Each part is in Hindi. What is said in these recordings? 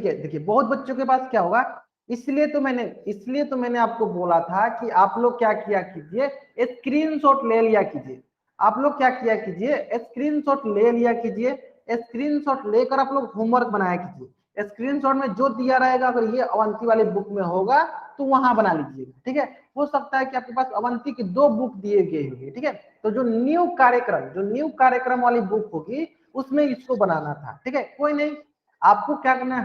देखिए बहुत बच्चों के पास क्या होगा, इसलिए तो मैंने आपको बोला था कि आप लोग क्या किया कीजिए, स्क्रीनशॉट ले लिया कीजिए। आप लोग क्या किया कीजिए, स्क्रीनशॉट ले लिया कीजिए। स्क्रीनशॉट लेकर आप लोग होमवर्क बनाया कीजिए। स्क्रीनशॉट में जो दिया रहेगा, अगर ये अवंती वाली बुक में होगा तो वहां बना लीजिएगा, ठीक है। हो सकता है कि आपके पास अवंती की 2 बुक दिए गए होंगे, ठीक है। तो जो न्यू कार्यक्रम वाली बुक होगी उसमें इसको बनाना था, ठीक है। कोई नहीं, आपको क्या करना है,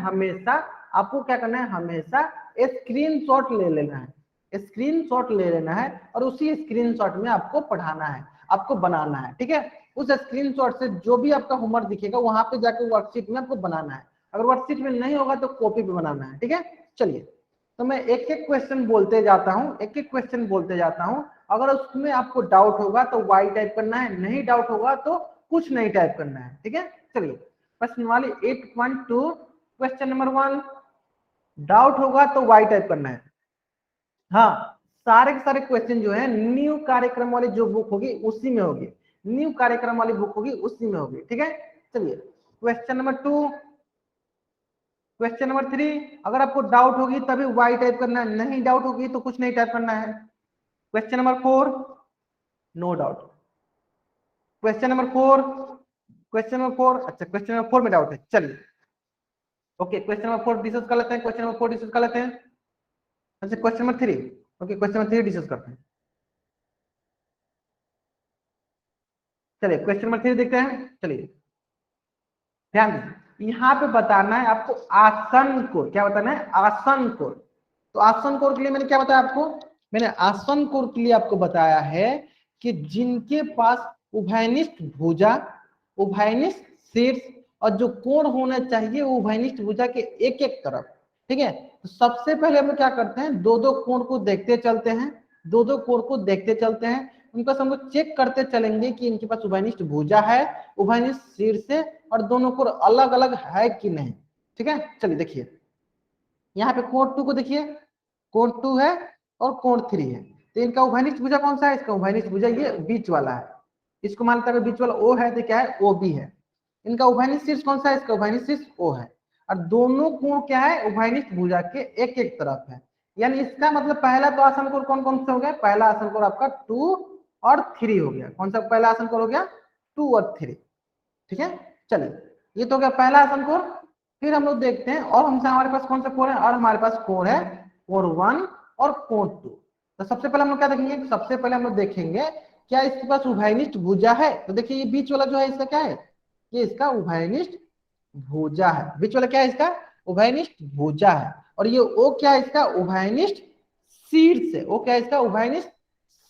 हमेशा स्क्रीनशॉट ले लेना है, स्क्रीनशॉट ले लेना है और उसी स्क्रीनशॉट में आपको पढ़ाना है, आपको बनाना है, ठीक है। उस स्क्रीनशॉट से जो भी आपका होमवर्क दिखेगा वहां पे जाकर वर्कशीट में आपको बनाना है। अगर वर्कशीट में नहीं होगा तो कॉपी पे बनाना है, ठीक है। चलिए, तो मैं एक एक क्वेश्चन बोलते जाता हूँ, अगर उसमें आपको डाउट होगा तो वाई टाइप करना है, नहीं डाउट होगा तो कुछ नहीं टाइप करना है, ठीक है। चलिए, प्रश्नवाली 8.2 क्वेश्चन नंबर 1, डाउट होगा तो वाई टाइप करना है। हाँ, सारे के सारे क्वेश्चन जो है न्यू कार्यक्रम वाली जो बुक होगी उसी में होगी, ठीक है। चलिए, क्वेश्चन नंबर 2, क्वेश्चन नंबर 3, अगर आपको डाउट होगी तभी वाई टाइप करना है, नहीं डाउट होगी तो कुछ नहीं टाइप करना है। Question number 4, no doubt. Question number 4, अच्छा क्वेश्चन नंबर 4 में डाउट है, चलिए ओके, क्वेश्चन नंबर 4 डिस्कस कर लेते हैं, अच्छा question number 3, okay question number 3 discuss करते हैं। चलिए क्वेश्चन नंबर 3 देखते हैं। चलिए ध्यान दीजिए, यहाँ पे बताना है आपको आसन कोण, क्या बताना है, आसन कोण। तो आसन कोण के लिए मैंने क्या बताया आपको, मैंने आसन कोण के लिए आपको बताया है कि जिनके पास उभयनिष्ठ भुजा, उभयनिष्ठ शीर्ष और जो कोण होना चाहिए वो उभयनिष्ठ भुजा के एक एक तरफ, ठीक है। तो सबसे पहले हम लोग क्या करते हैं, दो दो कोण को देखते चलते हैं, उनका हम लोग चेक करते चलेंगे कि इनके पास उभयनिष्ठ भुजा है, उभयनिष्ठ शीर्ष है और दोनों कोण अलग अलग है कि नहीं, ठीक है। चलिए देखिए, यहाँ पे कोण 2 को देखिए, कोण 2 है और कोण 3 है, तो इनका उभयनिष्ठ भुजा कौन सा है, इसका उभयनिष्ठ भुजा ये बीच वाला है, इसको मान लेते हैं बीच वाला ओ है तो क्या है, ओ बी है। इनका उभयनिष्ठ शीर्ष कौन सा है, इसका उभयनिष्ठ शीर्ष ओ है, और दोनों कोण क्या है, उभयनिष्ठ भुजा के एक एक तरफ है। यानी इसका मतलब पहला तो आसन कोण कौन कौन सा हो गया, पहला आसन कोण आपका 2 और 3 हो गया। कौन सा पहला आसन कोण हो गया, 2 और 3, ठीक है। चलिए, ये तो हो गया पहला आसन कोण। फिर हम लोग देखते हैं और हमसे हमारे पास कौन सा कोण है, और हमारे पास कोण है कोण 1 और कोण 2। तो सबसे पहले हम लोग क्या देखेंगे, क्या इसके पास उभयनिष्ठ भुजा है। तो देखिए ये बीच वाला जो है इसका क्या है, ये इसका उभयनिष्ठ भुजा है, बीच वाला क्या है इसका उभयनिष्ठ भुजा है। और ये ओ क्या है, इसका उभयनिष्ठ शीर्ष है, ओ क्या है इसका उभयनिष्ठ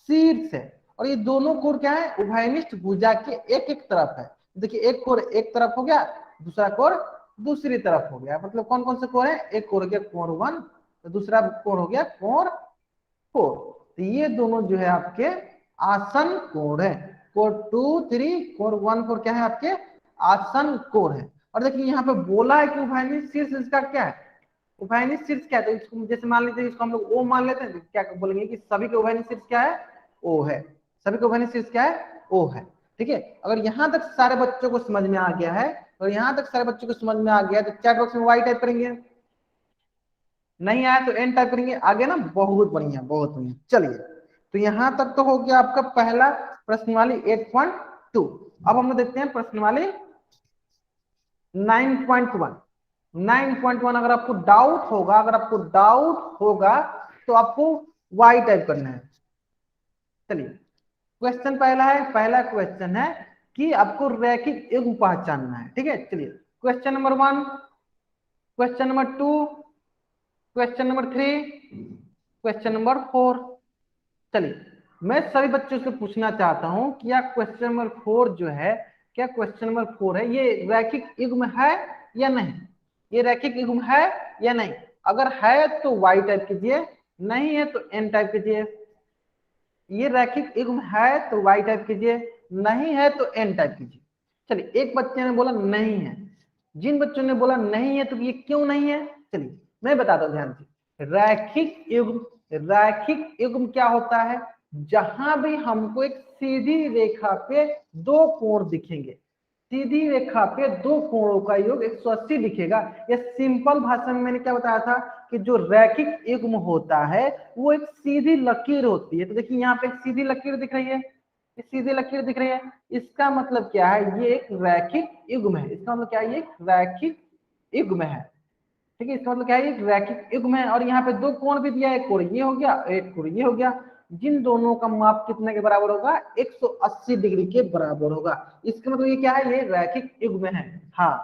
शीर्ष है। और ये दोनों कोण क्या है, उभयनिष्ठ भुजा के एक एक तरफ है। देखिए एक कोण एक तरफ हो गया, दूसरा कोण दूसरी तरफ हो गया, मतलब कौन कौन से कोण है, एक कोण हो गया कोण 1, तो दूसरा कोण हो गया कोण 4। तो ये दोनों जो है आपके आसन कोण है, कोण 2 3 कोण 1 4 क्या है आपके आसन कोण है। और देखिए यहाँ पे बोला है कि उभयनिष्ठ शीर्ष इसका क्या है, उभयनिष्ठ शीर्ष क्या है, तो इसको जैसे मान लीजिए इसको हम लोग ओ मान लेते हैं, तो क्या बोलेंगे कि सभी के उभयनिष्ठ शीर्ष क्या है, ओ है, सभी के उभयनिष्ठ शीर्ष क्या है, ओ है, ठीक है। अगर यहाँ तक सारे बच्चों को समझ में आ गया है, तो यहाँ तक सारे बच्चों को समझ में आ गया तो चैट बॉक्स में वाई टाइप करेंगे, नहीं आया तो एन टाइप करेंगे, आगे ना, बहुत बढ़िया बहुत बढ़िया। चलिए, तो यहां तक तो हो गया आपका पहला प्रश्नवाली 8.2। अब हम लोग देखते हैं प्रश्नवाली 9.1। 9.1 अगर आपको डाउट होगा तो आपको वाई टाइप करना है। चलिए, क्वेश्चन पहला क्वेश्चन है कि आपको रैखिक युग्म पहचानना है, ठीक है। चलिए, question number 1, question number 2, question number 3, question number 4। चलिए, मैं सभी बच्चों से पूछना चाहता हूं कि क्या क्वेश्चन नंबर 4 जो है, क्या क्वेश्चन नंबर 4 है ये रैखिक युग्म है या नहीं, ये रैखिक युग्म है या नहीं। अगर है तो वाई टाइप कीजिए, नहीं है तो एन टाइप कीजिए। ये रैखिक युग्म है तो वाई टाइप कीजिए, नहीं है तो एन टाइप कीजिए। चलिए, एक बच्चे ने बोला नहीं है, जिन बच्चों ने बोला नहीं है तो ये क्यों नहीं है, चलिए मैं बताता हूं ध्यान से। रैखिक युग्म क्या होता है, जहां भी हमको एक सीधी रेखा पे दो कोण दिखेंगे, सीधी रेखा पे दो कोणों का योग 180 दिखेगा। ये सिंपल भाषा में मैंने क्या बताया था कि जो रैखिक युग्म होता है वो एक सीधी लकीर होती है। तो देखिए यहाँ पे एक सीधी लकीर दिख रही है, सीधी लकीर दिख रही है, इसका मतलब क्या है, ये एक रैखिक युग्म है। इसका मतलब क्या है, ये एक रैखिक युग्म है। ठीक है, इसका मतलब क्या है, एक रैखिक युग्म है। और यहाँ पे दो कोण भी दिया है, एक कोण ये हो गया, एक कोण ये हो गया, जिन दोनों का माप कितने के बराबर होगा, 180 डिग्री के बराबर होगा। इसका मतलब ये क्या है, ये रैखिक युग्म है। हाँ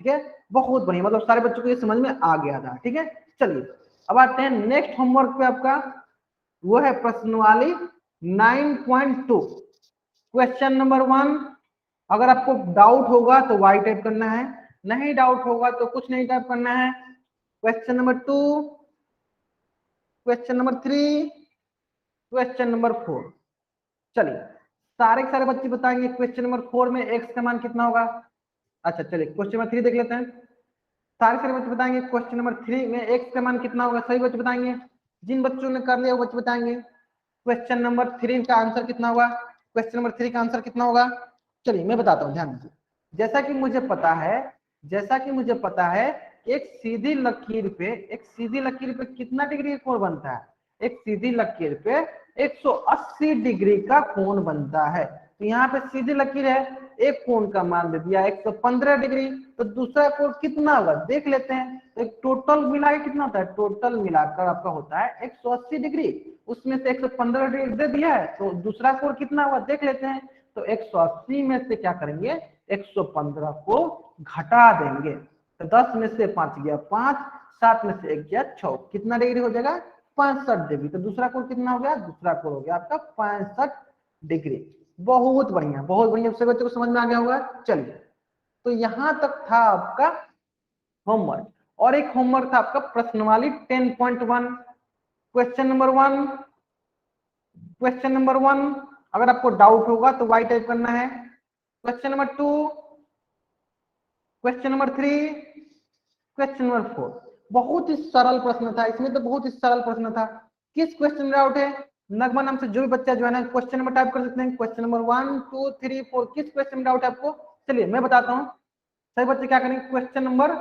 ठीक है, बहुत बढ़िया, मतलब सारे बच्चों को ये समझ में आ गया था। ठीक है, चलिए अब आते हैं नेक्स्ट होमवर्क पे आपका, वो है प्रश्नवाली 9.2 क्वेश्चन नंबर 1। अगर आपको डाउट होगा तो वाई टाइप करना है, नहीं डाउट होगा तो कुछ नहीं टाइप करना है। Question number 2, question number 3, question number 4। चलिए सारे के सारे बच्चे बताएंगे क्वेश्चन नंबर 4 में एक्स का मान कितना होगा। अच्छा चलिए क्वेश्चन नंबर 3 देख लेते हैं। सारे सारे बच्चे बताएंगे क्वेश्चन नंबर 3 में एक्स का मान कितना होगा, सही बच्चे बताएंगे। जिन बच्चों ने कर लिया वो बच्चे बताएंगे क्वेश्चन नंबर 3 का आंसर कितना होगा, क्वेश्चन नंबर 3 का आंसर कितना होगा। चलिए मैं बताता हूँ, ध्यान दीजिए। जैसा कि मुझे पता है, जैसा कि मुझे पता है, एक सीधी लकीर पे, एक सीधी लकीर पे कितना डिग्री का कोण बनता है, एक सीधी लकीर पे 180 डिग्री का कोण बनता है। तो यहाँ पे सीधी लकीर है, एक कोण का मान दे दिया 115 डिग्री, तो दूसरा कोण कितना होगा देख लेते हैं। तो एक टोटल मिला के कितना होता है, टोटल मिलाकर आपका होता है 180 डिग्री, उसमें से 115 डिग्री दे दिया है, तो दूसरा कोण कितना होगा देख लेते हैं। तो 180 में से क्या करेंगे, 115 को घटा देंगे। तो 10 में से 5 गया 5, 7 में से 1 गया 6, कितना डिग्री हो जाएगा, 65 डिग्री। तो दूसरा कोण कितना हो गया, दूसरा कोण हो गया आपका 65 डिग्री। बहुत बढ़िया, बहुत बढ़िया, सभी बच्चों को समझ में आ गया होगा। चलिए तो यहां तक था आपका होमवर्क। और एक होमवर्क था आपका प्रश्नवाली 10.1 क्वेश्चन नंबर 1। क्वेश्चन नंबर 1 अगर आपको डाउट होगा तो वाई टाइप करना है। Question number 2, question number 3, question number 4। बहुत ही सरल प्रश्न था, इसमें तो बहुत ही सरल प्रश्न था। किस क्वेश्चन में डाउट है, नगमा नाम से जो भी बच्चा जो है ना क्वेश्चन नंबर टाइप कर सकते हैं, क्वेश्चन नंबर 1 2 3 4, किस क्वेश्चन में डाउट है आपको। चलिए मैं बताता हूँ, सही बच्चे क्या करेंगे, क्वेश्चन नंबर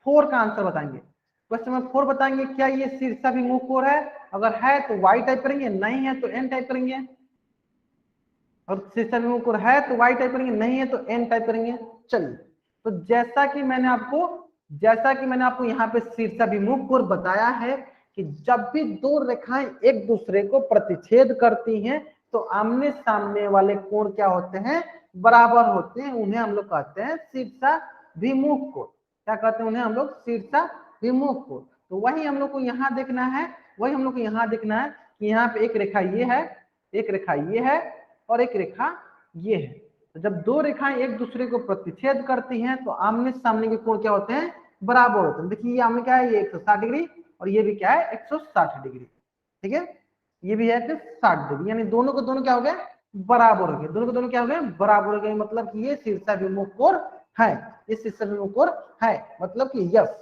4 का आंसर बताएंगे। क्वेश्चन नंबर 4 बताएंगे क्या ये शीर्षाभिमुख कोण है, अगर है तो वाई टाइप करेंगे, नहीं है तो एन टाइप करेंगे। और शीर्षाभिमुख कोण है तो वाई टाइप करेंगे, नहीं है तो एन टाइप करेंगे। चलिए तो जैसा कि मैंने आपको यहाँ पे शीर्षाभिमुख कोण बताया है कि जब भी दो रेखाएं एक दूसरे को प्रतिच्छेद करती हैं तो आमने सामने वाले कोण क्या होते हैं, बराबर होते हैं, उन्हें हम लोग कहते हैं शीर्षाभिमुख कोण। क्या कहते हैं उन्हें हम लोग, शीर्षाभिमुख कोण। तो वही हम लोग को यहाँ देखना है, वही हम लोग को यहाँ देखना है कि यहाँ पे एक रेखा ये है, एक रेखा ये है और एक रेखा ये है। तो जब दो रेखाएं एक दूसरे को प्रतिच्छेद करती हैं तो आमने सामने के कोण क्या होते हैं, बराबर होते हैं। देखिए ये आमने क्या है, ये 160 डिग्री और ये भी क्या है 160 डिग्री। ठीक है, ये भी है 60 डिग्री, यानी दोनों को दोनों क्या हो गए, बराबर हो गए, दोनों को दोनों क्या हो गए, बराबर हो गए। मतलब कि ये शीर्षाभिमुख कोण है, ये शीर्षाभिमुख कोण है, मतलब कि यस।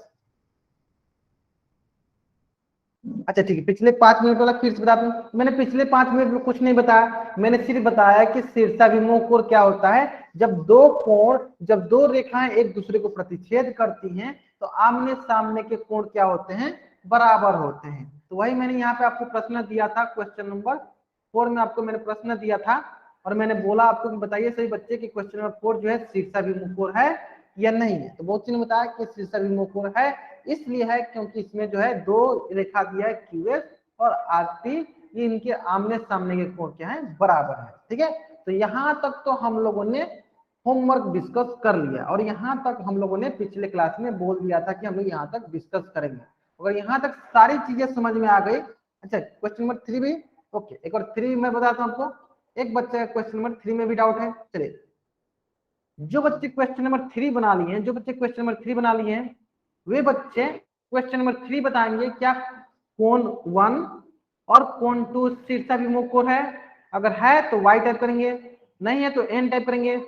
अच्छा ठीक है, पिछले 5 मिनट वाला फिर से बता दूं, मैंने पिछले 5 मिनट में कुछ नहीं बताया, मैंने सिर्फ बताया कि शीर्षाभिमुख कोण क्या होता है। जब दो रेखाएं एक दूसरे को प्रतिच्छेद करती हैं तो आमने सामने के कोण क्या होते हैं, बराबर होते हैं। तो वही मैंने यहाँ पे आपको प्रश्न दिया था, क्वेश्चन नंबर 4 में आपको मैंने प्रश्न दिया था और मैंने बोला आपको कि बताइए सही बच्चे कि क्वेश्चन नंबर 4 जो है शीर्षाभिमुख कोण है या नहीं है। तो बहुत ने बताया कि शीर्षाभिमुख कोण है, इसलिए है क्योंकि इसमें जो है दो रेखा दिया है क्यूएस और आरटी, ये इनके आमने सामने के कोण क्या है, बराबर है। ठीक है, तो यहाँ तक तो हम लोगों ने होमवर्क डिस्कस कर लिया और यहाँ तक हम लोगों ने पिछले क्लास में बोल दिया था कि हम लोग यहाँ तक डिस्कस करेंगे। अगर यहाँ तक सारी चीजें समझ में आ गई, अच्छा क्वेश्चन नंबर 3 भी ओके, एक और 3 मैं बताता हूँ आपको। एक बच्चे का क्वेश्चन नंबर 3 में भी डाउट है। चलिए जो बच्चे क्वेश्चन नंबर 3 बना लिए हैं, जो बच्चे क्वेश्चन नंबर 3 बना लिए हैं वे बच्चे क्वेश्चन नंबर 3 बताएंगे क्या कोण 1 और कोण 2 शीर्षाभिमुख कोण है, अगर है तो वाई टाइप करेंगे, नहीं है तो एन टाइप करेंगे।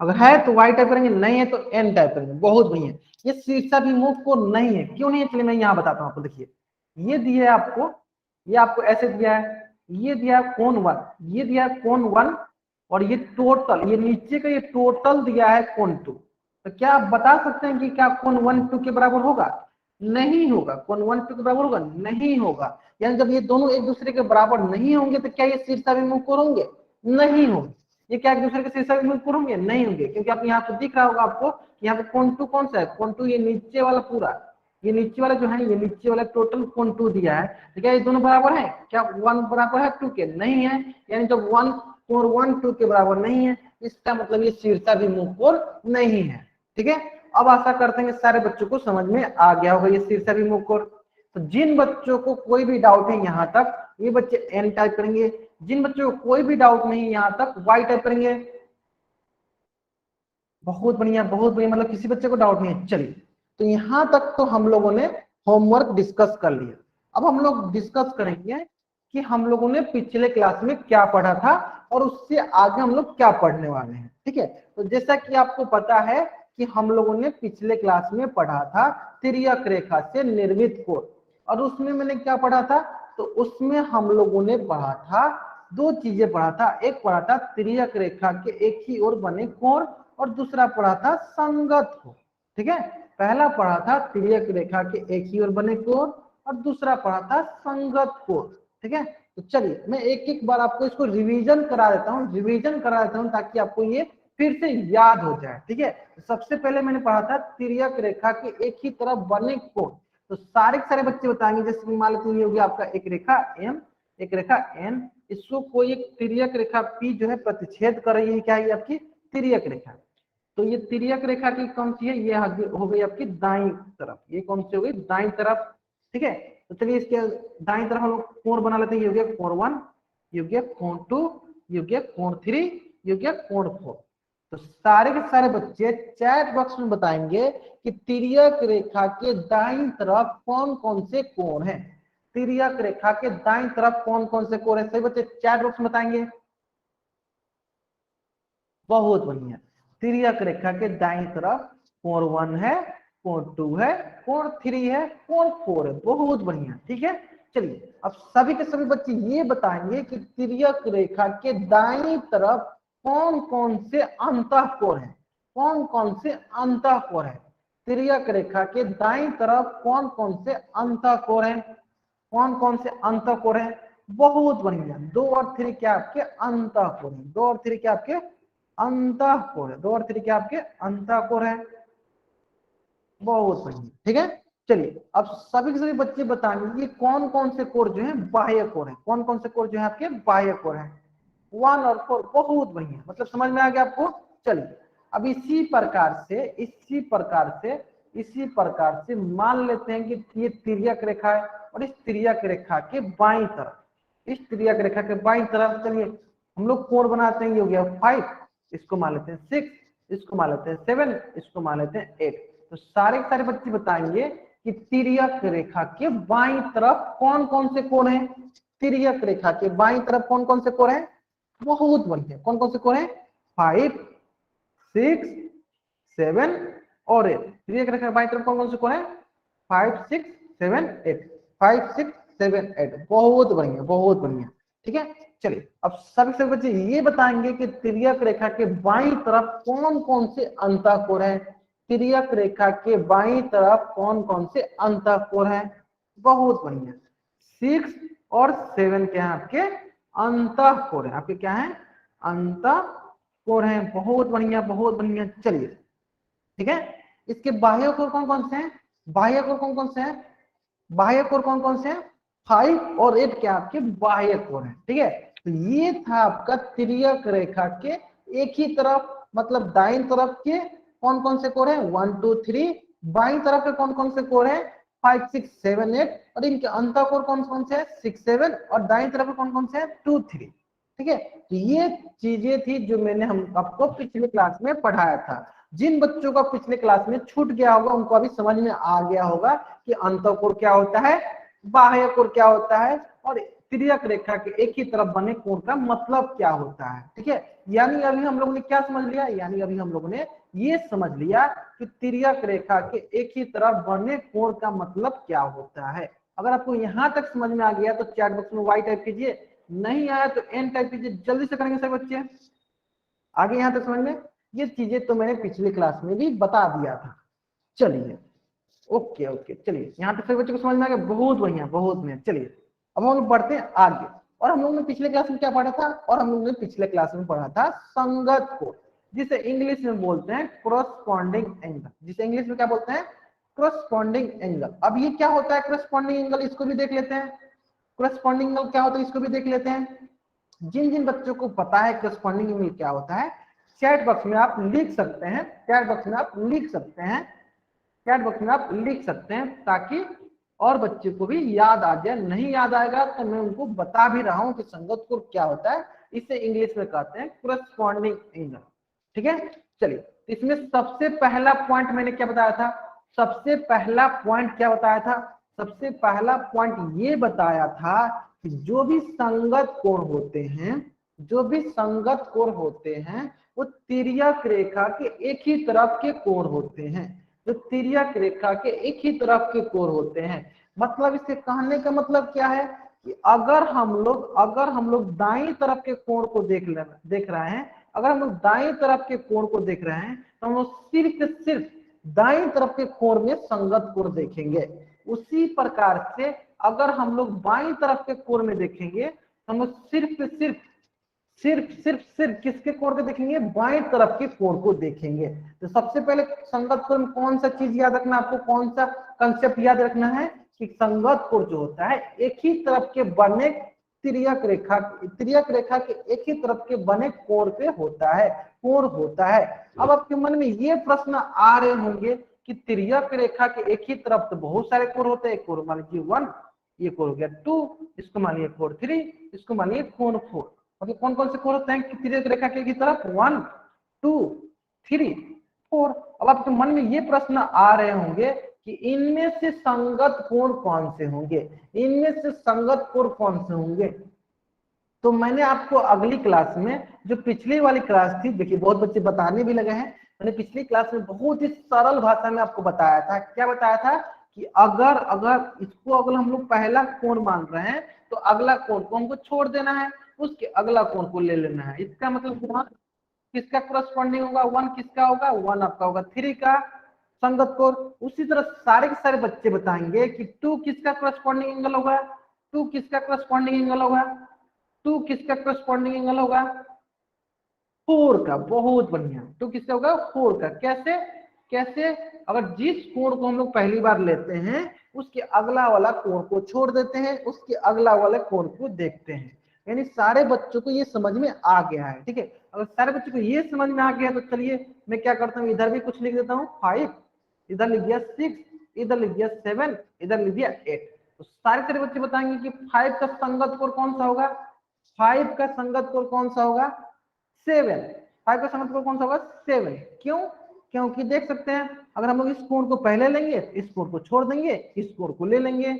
अगर है तो वाई टाइप करेंगे, नहीं है तो एन टाइप करेंगे। बहुत बढ़िया, ये शीर्षाभिमुख कोण नहीं है, क्यों नहीं है, चलिए मैं यहाँ बताता हूँ आपको। देखिए ये दिया है आपको, ये आपको ऐसे दिया है, ये दिया कोण 1, ये दिया कोण 1 और ये टोटल, ये नीचे का ये टोटल दिया है कोण 2, तो क्या आप बता सकते हैं कि क्या कोण 1 2 के बराबर होगा? नहीं होगा। कोण 1 2 के बराबर होगा? नहीं होगा। यानी जब ये दोनों एक दूसरे के बराबर नहीं होंगे तो क्या ये शीर्षाभिमुख कोण होंगे? नहीं होंगे। ये क्या एक दूसरे के शीर्षाभिमुख कोण होंगे? नहीं होंगे, क्योंकि आप यहाँ पे दिख रहा होगा आपको, यहाँ पे कोण 2 कौन सा है? कोण 2 ये नीचे वाला पूरा, ये नीचे वाला जो है, ये नीचे वाला टोटल कोण 2 दिया है, तो क्या ये दोनों बराबर है? क्या 1 बराबर है 2 के? नहीं है। यानी जब 1 कोण 1 2 के बराबर नहीं है, इसका मतलब ये शीर्षाभिमुख कोण नहीं है। ठीक है, अब आशा करते हैं सारे बच्चों को समझ में आ गया होगा ये शीर्षाभिमुख कोण। तो जिन बच्चों को कोई भी डाउट है यहाँ तक, ये बच्चे एन टाइप करेंगे। जिन बच्चों को कोई भी डाउट नहीं यहाँ तक, वाई टाइप करेंगे। बहुत बढ़िया, बहुत बढ़िया, मतलब किसी बच्चे को डाउट नहीं है। चलिए, तो यहाँ तक तो हम लोगों ने होमवर्क डिस्कस कर लिया। अब हम लोग डिस्कस करेंगे कि हम लोगों ने पिछले क्लास में क्या पढ़ा था और उससे आगे हम लोग क्या पढ़ने वाले हैं। ठीक है, तो जैसा कि आपको पता है कि हम लोगों ने पिछले क्लास में पढ़ा था तिर्यक रेखा से निर्मित कोण, और उसमें मैंने क्या पढ़ा था? तो उसमें हम लोगों ने पढ़ा था, दो चीजें पढ़ा था। एक पढ़ा था तिर्यक रेखा के एक ही ओर बने कोण, और दूसरा पढ़ा था संगत कोण। ठीक है, पहला पढ़ा था तिर्यक रेखा के एक ही ओर बने कोण, और दूसरा पढ़ा था संगत कोण। ठीक है, तो चलिए मैं एक एक बार आपको इसको रिवीजन करा देता हूँ, रिवीजन करा देता हूँ ताकि आपको ये फिर से याद हो जाए। ठीक है, सबसे पहले मैंने पढ़ा था तिर्यक रेखा के एक ही तरफ बने कोण। तो सारे के सारे बच्चे बताएंगे, जैसे मान लेते हैं ये होगी आपका एक रेखा एम, एक रेखा एन, इसको कोई एक तिर्यक रेखा पी जो है प्रतिच्छेद कर रही है, क्या है आपकी तिर्यक रेखा। तो ये तिर्यक रेखा की कौन सी है? ये हो गई आपकी दाईं तरफ। ये कौन सी हो गई? दाईं तरफ। ठीक है, तो चलिए इसके दाईं तरफ हम लोग कोण बना लेते हैं। ये हो गया कोण 1, ये हो गया कोण 2, ये हो गया कोण 3, ये हो गया कोण 4। तो सारे के सारे बच्चे चैट बॉक्स में बताएंगे कि तिर्यक रेखा के दाईं तरफ कौन कौन से कोण है। तिर्यक रेखा के दाईं तरफ कौन कौन से कोण है? सही बच्चे चैट बॉक्स में बताएंगे। बहुत बढ़िया, तिर्यक रेखा के दाईं तरफ कोण 1 है, कोण 2 है, कोण 3 है, कोण 4 है। बहुत बढ़िया। ठीक है, चलिए अब सभी के सभी बच्चे ये बताएंगे कि तिर्यक रेखा के दाईं तरफ कौन कौन से अंतःकोण है। कौन कौन से अंतःकोण है? तिर्यक रेखा के दाईं तरफ कौन कौन से अंतःकोण है? कौन कौन से अंतःकोण है? बहुत बढ़िया, 2 और 3 क्या आपके अंतःकोण है। 2 और 3 क्या आपके अंतःकोण है। 2 और 3 क्या आपके अंतःकोण है। बहुत बढ़िया। ठीक है, चलिए अब सभी के सभी बच्चे बताएंगे कि कौन कौन से कोण जो है बाह्य कोण है। कौन कौन से कोण जो है आपके बाह्य कोण है? 1 और 4। बहुत बढ़िया, मतलब समझ में आ गया आपको। चलिए अब इसी प्रकार से मान लेते हैं कि ये तिर्यक रेखा है, और इस तिर्यक रेखा के बाईं तरफ, इस तिर्यक रेखा के बाईं तरफ चलिए हम लोग कोण बनाते हैं। ये हो गया 5, इसको मान लेते हैं 6, इसको मान लेते हैं 7, इसको मान लेते हैं 8। तो सारे के सारे बच्चे बताएंगे कि तिर्यक रेखा के बाईं तरफ कौन कौन से कोण है। तिर्यक रेखा के बाईं तरफ कौन कौन से कोण है? बहुत बढ़िया, कौन कौन से कोण है? 5, 6, 7 और 8। तिर्यक रेखा बाईं तरफ कौन कौन से कोण है? 5, 6, 7, 8। 5, 6, 7, 8। बहुत बढ़िया, बहुत बढ़िया। ठीक है, चलिए अब सभी बच्चे ये बताएंगे कि तिर्यक रेखा के बाईं तरफ कौन कौन से अंतःकोण है। तिर्यक रेखा के बाईं तरफ कौन कौन से अंतःकोण है? बहुत बढ़िया, 6 और 7 क्या है आपके अंतःकोण है। आपके क्या है? अंतःकोण है। बहुत बढ़िया, बहुत बढ़िया। चलिए ठीक है, इसके बाह्य कोण कौन कौन से हैं? बाह्य कोण कौन कौन से हैं? बाह्य कोण कौन कौन से हैं? 5 और 8 क्या आपके बाह्य कोण है। ठीक है, तो ये था आपका तिर्यक रेखा के एक ही तरफ, मतलब दाईं तरफ के कौन कौन से कोण है? 1 2 3। बाईं तरफ के कौन कौन से कोण है? 5 6 7 8। और इनके अंतःकोण कौन कौन से है? 6 7। और दाईं तरफ कौन कौन से है? 2 3। ठीक है, तो ये चीजें थी जो मैंने हम आपको पिछले क्लास में पढ़ाया था। जिन बच्चों का पिछले क्लास में छूट गया होगा उनको अभी समझ में आ गया होगा कि अंतःकोण क्या होता है, बाह्य कोण क्या होता है, और तिर्यक रेखा के एक ही तरफ बने कोण का मतलब क्या होता है। ठीक है, यानी अभी हम लोगों ने क्या समझ लिया? यानी अभी हम लोगों ने ये समझ लिया कि तिर्यक रेखा के एक ही तरफ बने कोण का मतलब क्या होता है। अगर आपको यहाँ तक समझ में आ गया तो चैट बॉक्स में वाई टाइप कीजिए, नहीं आया तो एन टाइप कीजिए। जल्दी से करेंगे सर बच्चे। आगे यहाँ तक समझ में? ये चीजें तो मैंने पिछले क्लास में भी बता दिया था। चलिए ओके ओके, चलिए यहाँ तक सभी बच्चों को समझ में आ गया? बहुत बढ़िया बहुत बढ़िया। चलिए अब हम लोग बढ़ते हैं आगे। और हम लोग ने पिछले क्लास में क्या पढ़ा था? और हम लोग ने पिछले क्लास में पढ़ा था संगत कोण, जिसे इंग्लिश में बोलते हैं कोरस्पॉन्डिंग एंगल। जिसे इंग्लिश में क्या बोलते हैं? Corresponding angle. अब ये क्या होता है कोरस्पॉन्डिंग एंगल? इसको भी देख लेते हैं। कोरस्पॉन्डिंग एंगल क्या होता है इसको भी देख लेते हैं। जिन जिन बच्चों को पता है कोरस्पॉन्डिंग एंगल क्या होता है, चैट बॉक्स में आप लिख सकते हैं। चैट बॉक्स में आप लिख सकते हैं। चैट बॉक्स में आप लिख सकते हैं ताकि और बच्चे को भी याद आ जाए। नहीं याद आएगा तो मैं उनको बता भी रहा हूं कि संगत कोण क्या होता है। इसे इंग्लिश में कहते हैं कोरस्पॉन्डिंग एंगल। ठीक है, चलिए इसमें सबसे पहला पॉइंट मैंने क्या बताया था? सबसे पहला पॉइंट क्या बताया था? सबसे पहला पॉइंट ये बताया था कि जो भी संगत कोण होते हैं, जो भी संगत कोण होते हैं वो तिर्यक रेखा के एक ही तरफ के कोण होते हैं। जो तिर्यक रेखा के एक ही तरफ के कोण होते हैं। मतलब इसके कहने का मतलब क्या है कि अगर हम लोग दाईं तरफ के कोण को देख रहे हैं, अगर हम लोग दाईं तरफ के कोण को देख रहे हैं तो हम लोग सिर्फ दाईं तरफ के कोण में संगत कोण देखेंगे। उसी प्रकार से अगर हम लोग बाईं तरफ के कोण में देखेंगे तो हम लोग सिर्फ किसके कोण को देखेंगे? बाएं तरफ के कोण को देखेंगे। तो सबसे पहले संगत कोण में कौन सा चीज याद रखना आपको? कौन सा कंसेप्ट याद रखना है कि संगत कोण जो होता है एक ही तरफ के बने तिर्यक रेखा के एक ही तरफ के बने कोण पे होता है, कोण होता है। अब आपके मन में ये प्रश्न आ रहे होंगे कि तिर्यक रेखा के एक ही तरफ तो बहुत सारे कोण होते हैं। कोण मान लीजिए 1, ये कोण हो गया 2, इसको मानिए कोण 3, इसको मानिए कोण 4। मतलब कौन कौन से कोण होते हैं तिर्यक रेखा के एक ही तरफ? 1, 2, 3, 4। अब आपके मन में ये प्रश्न आ रहे होंगे कि इनमें से संगत कोण कौन से होंगे? इनमें से संगत कोण कौन से होंगे? तो मैंने आपको अगली क्लास में, जो पिछली वाली क्लास थी, देखिए बहुत बच्चे बताने भी लगे हैं, मैंने पिछली क्लास में बहुत ही सरल भाषा में आपको बताया था। क्या बताया था कि अगर इसको अगर हम लोग पहला कोण मान रहे हैं तो अगला कोण को हमको छोड़ देना है, उसके अगला कोण को ले लेना है। इसका मतलब किसका कोरस्पॉन्डिंग होगा? 1 किसका होगा? 1 आपका होगा 3 का संगत कोण। उसी तरह सारे के सारे बच्चे बताएंगे कि 2 किसका कोरस्पॉन्डिंग एंगल होगा? 2 किसका कोरस्पॉन्डिंग एंगल होगा? 2 किसका कोरस्पॉन्डिंग एंगल होगा? 4 का। बहुत बढ़िया। 2 किसका होगा? 4 का। कैसे? कैसे? अगर जिस कोण को हम लोग पहली बार लेते हैं उसके अगला वाला कोण को छोड़ देते हैं, उसके अगला वाले कोण को देखते हैं। यानी सारे बच्चों को ये समझ में आ गया है। ठीक है, अगर सारे बच्चों को ये समझ में आ गया तो चलिए मैं क्या करता हूँ, इधर भी कुछ लिख देता हूँ 5, इधर लिख दिया 6, इधर लिख दिया 7, इधर लिख दिया 8। तो सारे बच्चे बताएंगे कि 5 का संगत कोण कौन सा होगा? 5 का संगत कोण कौन सा होगा? 7। 5 का संगत कोण कौन सा होगा? 7। क्यों? क्योंकि देख सकते हैं अगर हम लोग इस कोण को पहले लेंगे, इस कोण को छोड़ देंगे, इस कोण को ले लेंगे।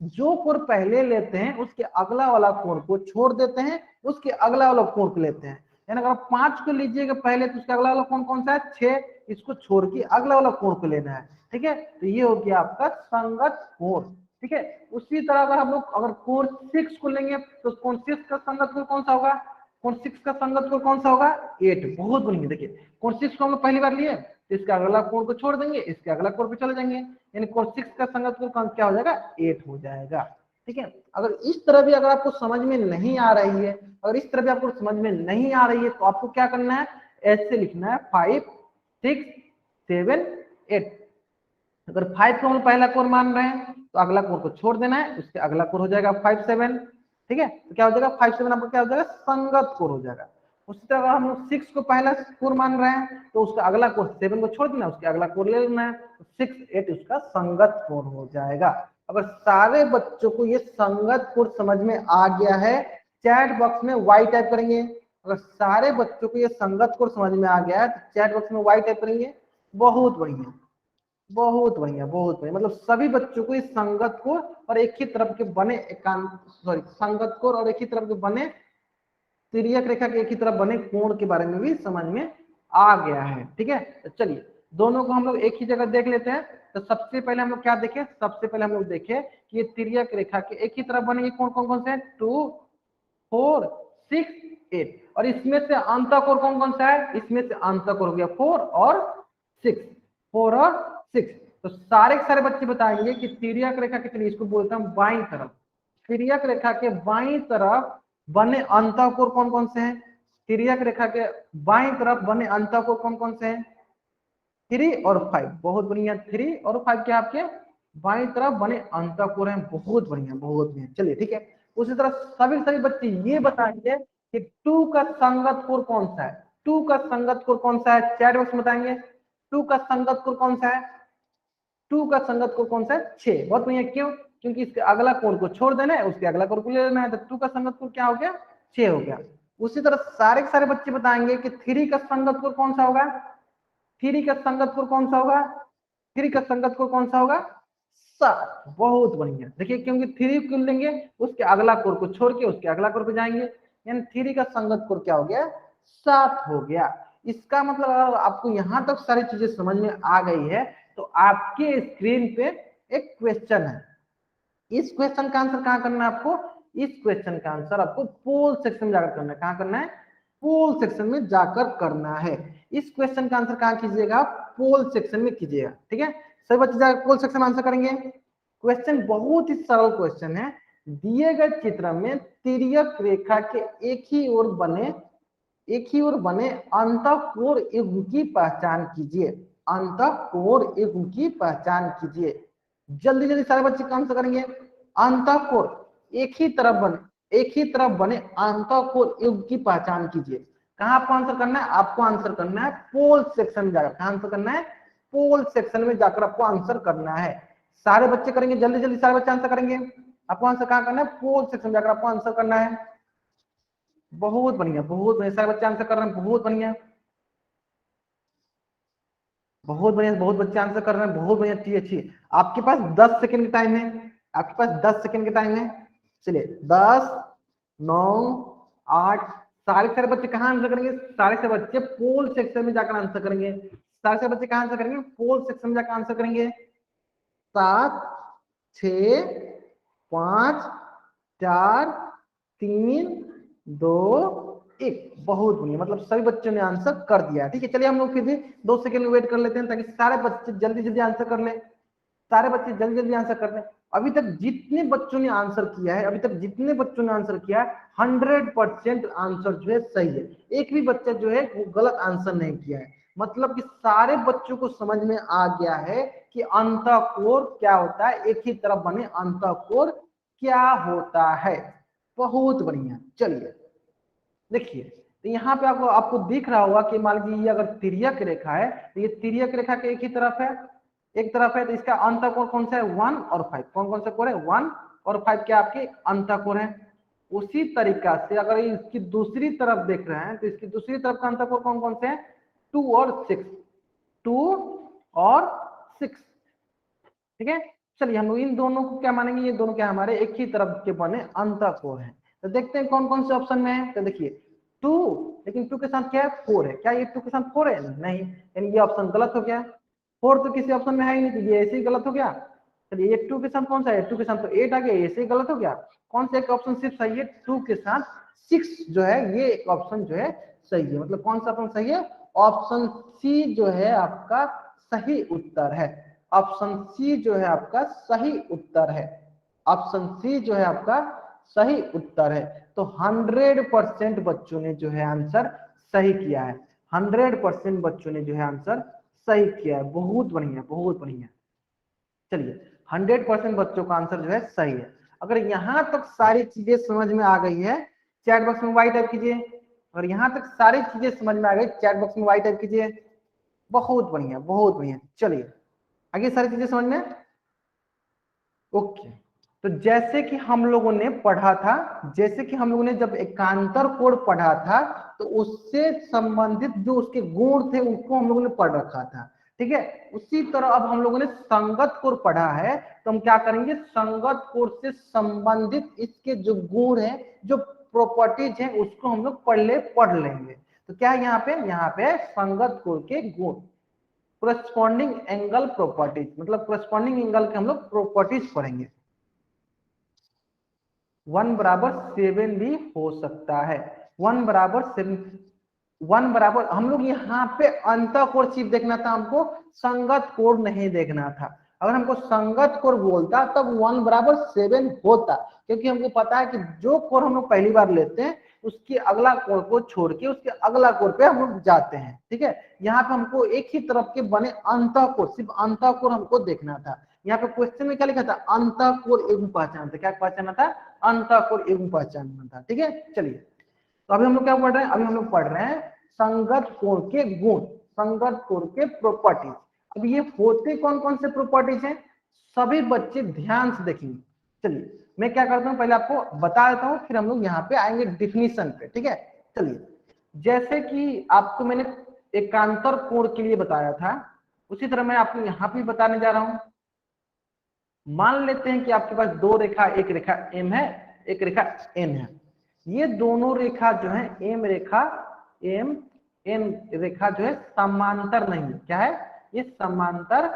जो कोण पहले लेते हैं उसके अगला वाला कोण को छोड़ देते हैं, उसके अगला वाला कोण को लेते हैं। यानी अगर आप 5 को लीजिएगा पहले तो उसका अगला वाला कोण कौन सा है? 6। इसको छोड़ के अगला वाला कोण को लेना है। ठीक है, तो ये हो गया आपका संगत कोण। ठीक है, उसी तरह अगर हम लोग अगर कोण 6 को लेंगे तो कोण 6 का संगत कोण कौन सा होगा? कोण 6 का संगत कोण कौन सा होगा? 8। बहुत बढ़िया। देखिए कोण 6 को हम लोग पहली बार लिए तो इसका अगला कोण को छोड़ देंगे, इसके अगला कोण पे चले जाएंगे, यानी कोण 6 का संगत कोण क्या हो जाएगा? 8 हो जाएगा। ठीक है, अगर इस तरह भी अगर आपको समझ में नहीं आ रही है, अगर इस तरह भी आपको समझ में नहीं आ रही है तो आपको क्या करना है? ऐसे लिखना है 5, 6, 7, 8। अगर 5 को हम पहला कोण मान रहे हैं तो अगला कोण को छोड़ देना है, उसके अगला कोण हो जाएगा 5, 7। ठीक है, तो क्या हो जाएगा? 5, 7 आपका क्या हो जाएगा? संगत कोण हो जाएगा। उसी तरह हम लोग 6 को पहला कोण मान रहे हैं तो उसका अगला कोण 7 को छोड़ देना, उसके अगला कोण ले लेना है, तो 6, 8 उसका संगत कोण हो जाएगा। अगर सारे बच्चों को ये संगत कोण समझ में आ गया है, चैट बॉक्स में वाई टाइप करेंगे। अगर सारे बच्चों को ये संगत कोण समझ में आ गया है तो चैट बॉक्स में वाई टाइप करेंगे। बहुत बढ़िया बहुत बढ़िया बहुत बढ़िया। मतलब सभी बच्चों को इस संगत कोण और एक ही तरफ के बने संगत कोण और एक ही तरफ के बने तिर्यक रेखा के एक ही तरफ बने कोण के बारे में भी समझ में आ गया है। ठीक है, तो चलिए दोनों को हम लोग एक ही जगह देख लेते हैं। तो सबसे पहले हम लोग क्या देखें? सबसे पहले हम लोग देखें कि ये तिर्यक रेखा के एक ही तरफ बनेंगे कोण कौन कौन से हैं? 2, 4, 6, 8। और इसमें से अंतःकोण कौन कौन सा है, इसमें से अंतःकोण हो गया 4 और 6, 4 और 6। तो सारे के सारे बच्चे बताएंगे कि तिर्यक रेखा के, चलिए इसको बोलता हूं बाईं तरफ, तिर्यक रेखा के बाईं तरफ बने अंतःकोण कौन कौन से हैं, तिर्यक रेखा के बाईं तरफ बने अंतःकोण कौन कौन से हैं, 3 और 5। बहुत बढ़िया, 3 और 5 क्या आपके बाईं तरफ बने अंतःकोण हैं, बहुत बढ़िया बहुत बढ़िया। चलिए ठीक है, उसी तरह सभी बच्चे ये बताएंगे कि 2 का संगत कोण कौन सा है, 2 का संगत कोण कौन सा है, चैट बॉक्स में बताएंगे 2 का संगत कोण कौन सा है, 2 का संगत कोण कौन सा है 6। बहुत बढ़िया, क्यों, क्योंकि इसके अगला कोण को छोड़ देना है, उसके अगला कोण को ले लेना है, तो 2 का संगत कोण क्या हो गया 6 हो गया। उसी तरह सारे के सारे बच्चे बताएंगे कि 3 का संगत कोण कौन सा होगा, 3 का संगत कोण कौन सा होगा, 3 का संगत कोण कौन सा होगा 7। बहुत बढ़िया, देखिए क्योंकि 3 क्यों लेंगे, उसके अगला कोण को छोड़ के उसके अगला कोण पे जाएंगे, यानी 3 का संगत कोण क्या हो गया 7 हो गया। इसका मतलब अगर आपको यहां तक सारी चीजें समझ में आ गई है तो आपके स्क्रीन पे एक क्वेश्चन है, इस क्वेश्चन का आंसर कहां करना है आपको, इस क्वेश्चन का आंसर आपको पोल सेक्शन में जाकर करना है, कहां करना है, पोल सेक्शन में जाकर करना है। इस क्वेश्चन का आंसर कहां कीजिएगा, पोल सेक्शन में कीजिएगा, ठीक है। सभी बच्चे जाकर पोल सेक्शन में आंसर करेंगे। क्वेश्चन बहुत ही सरल क्वेश्चन है, दिए गए चित्र में तिर्यक रेखा के एक ही ओर बने अंतःकोण युग्म की पहचान कीजिए, अंतःकोण युग्म की पहचान कीजिए। जल्दी जल्दी सारे बच्चे काम से करेंगे। अंतःकोण एक ही तरफ बने अंतःकोण युग्म की पहचान कीजिए। कहां आपको आंसर करना है, आपको आंसर करना है पोल सेक्शन में जाकर, कहां आंसर करना है, पोल सेक्शन में जाकर आपको आंसर करना है। सारे बच्चे करेंगे, जल्दी जल्दी सारे बच्चे आंसर करेंगे। आपको आंसर कहां करना है, पोल सेक्शन में जाकर आपको आंसर करना है। बहुत बढ़िया बहुत बढ़िया, सारे बच्चे आंसर कर रहे हैं, बहुत बढ़िया बहुत बढ़िया, बहुत बच्चे आंसर कर रहे हैं, बहुत बढ़िया, अच्छी अच्छी। आपके पास 10 सेकंड का टाइम है, आपके पास 10 सेकंड का टाइम है। चलिए 10 9 8, सारे बच्चे कहाँ आंसर करेंगे, सारे से बच्चे पोल सेक्शन में जाकर आंसर करेंगे, सारे से बच्चे कहाँ आंसर करेंगे, पोल सेक्शन में जाकर आंसर करेंगे। 7 6 5 4 3 2 1। बहुत बढ़िया, मतलब सभी बच्चों ने आंसर कर दिया, ठीक है। चलिए हम लोग फिर भी 2 सेकंड वेट कर लेते हैं ताकि सारे बच्चे जल्दी जल्दी आंसर कर ले, सारे बच्चे जल्दी जल्दी आंसर कर ले। अभी तक जितने बच्चों ने आंसर किया है, 100% आंसर जो है सही है, एक भी बच्चा जो है वो गलत आंसर नहीं किया है। मतलब कि सारे बच्चों को समझ में आ गया है कि अंतःकोण क्या होता है, एक ही तरफ बने अंतःकोण क्या होता है। बहुत बढ़िया, चलिए देखिए, तो यहाँ पे आपको दिख रहा होगा कि मान लीजिए अगर तिर्यक रेखा है तो ये तिर्यक रेखा के एक ही तरफ है, एक तरफ है, तो इसका अंतःकोण कौन सा है 1 और 5। कौन कौन सा कोण है 1 और 5 क्या आपके अंतःकोण है। उसी तरीका से अगर इसकी दूसरी तरफ देख रहे हैं तो इसकी दूसरी तरफ का अंतःकोण कौन कौन से है 2 और 6, 2 और 6, ठीक है। चलिए हम लोग इन दोनों को क्या मानेंगे, ये दोनों क्या हमारे एक ही तरफ के बने अंतःकोण है। तो देखते हैं कौन कौन से ऑप्शन में है। तो देखिए 2, लेकिन 2 के साथ क्या है 4 है, क्या ये 2 के साथ 4 है, नहीं, यानी ये ऑप्शन गलत हो गया। 4 तो किसी ऑप्शन में है ही नहीं, तो ये ऐसे ही गलत हो गया। चलिए ये 2 के साथ कौन सा है, 2 के साथ तो 8 आ गया, ऐसे ही गलत हो गया। कौन सा एक ऑप्शन सिर्फ सही है, 2 के साथ 6 जो है, ये एक ऑप्शन जो है सही है। मतलब कौन सा ऑप्शन सही है, ऑप्शन सी जो है आपका सही उत्तर है। ऑप्शन सी जो है आपका सही उत्तर है, ऑप्शन सी जो है आपका सही उत्तर है। तो 100% बच्चों ने जो है आंसर सही किया है, 100% बच्चों ने जो है आंसर सही किया है। बहुत बढ़िया बहुत बढ़िया। चलिए 100% बच्चों का आंसर जो है सही है। अगर यहां तक सारी चीजें समझ में आ गई है, चैट बॉक्स में वाई टाइप कीजिए। अगर यहां तक सारी चीजें समझ में आ गई, चैट बॉक्स में वाई टाइप कीजिए। बहुत बढ़िया बहुत बढ़िया। चलिए आगे सारी चीजें समझ में, ओके। तो जैसे कि हम लोगों ने पढ़ा था, जैसे कि हम लोगों ने जब एकांतर कोण पढ़ा था तो उससे संबंधित जो उसके गुण थे उनको हम लोगों ने पढ़ रखा था, ठीक है। उसी तरह अब हम लोगों ने संगत कोण पढ़ा है, तो हम क्या करेंगे, संगत कोण से संबंधित इसके जो गुण है, जो प्रॉपर्टीज है, उसको हम लोग पढ़ लेंगे। तो क्या यहाँ पे संगत कोण के गुण, कोरेस्पॉन्डिंग एंगल प्रॉपर्टीज, मतलब कोरेस्पॉन्डिंग एंगल के हम लोग प्रॉपर्टीज पढ़ेंगे। 1 बराबर 7 भी हो सकता है, 1 बराबर 1 बराबर, हम लोग यहाँ पे अंतःकोण सिर्फ देखना था, हमको संगत कोण नहीं देखना था। अगर हमको संगत कोण बोलता तब 1 बराबर 7 होता, क्योंकि हमको पता है कि जो कोण हम लोग पहली बार लेते हैं उसके अगला कोण को छोड़ के उसके अगला कोण पे हम लोग जाते हैं। ठीक है, यहाँ पे हमको एक ही तरफ के बने अंतःकोण, सिर्फ अंतःकोण हमको देखना था। यहाँ पे क्वेश्चन में क्या लिखा था, अंतःकोण एवं पहचानना था। क्या पहचानना था, अंतःकोण एवं पहचानना था। ठीक है, चलिए तो अभी हम लोग क्या पढ़ रहे हैं, अभी हम लोग पढ़ रहे हैं संगत कोण के गुण, संगत कोण के प्रॉपर्टीज। अब ये होते कौन कौन से प्रॉपर्टीज हैं, सभी बच्चे ध्यान से देखेंगे। चलिए मैं क्या करता हूँ, पहले आपको बता देता हूँ, फिर हम लोग यहाँ पे आएंगे डिफिनीशन पे। ठीक है, चलिए जैसे कि आपको मैंने एकांतर कोण के लिए बताया था, उसी तरह मैं आपको यहाँ पे बताने जा रहा हूँ। मान लेते हैं कि आपके पास दो रेखा, एक रेखा एम है, एक रेखा एन है। ये दोनों रेखा जो है एम रेखा एम एन रेखा जो है समांतर नहीं है। क्या है, ये समांतर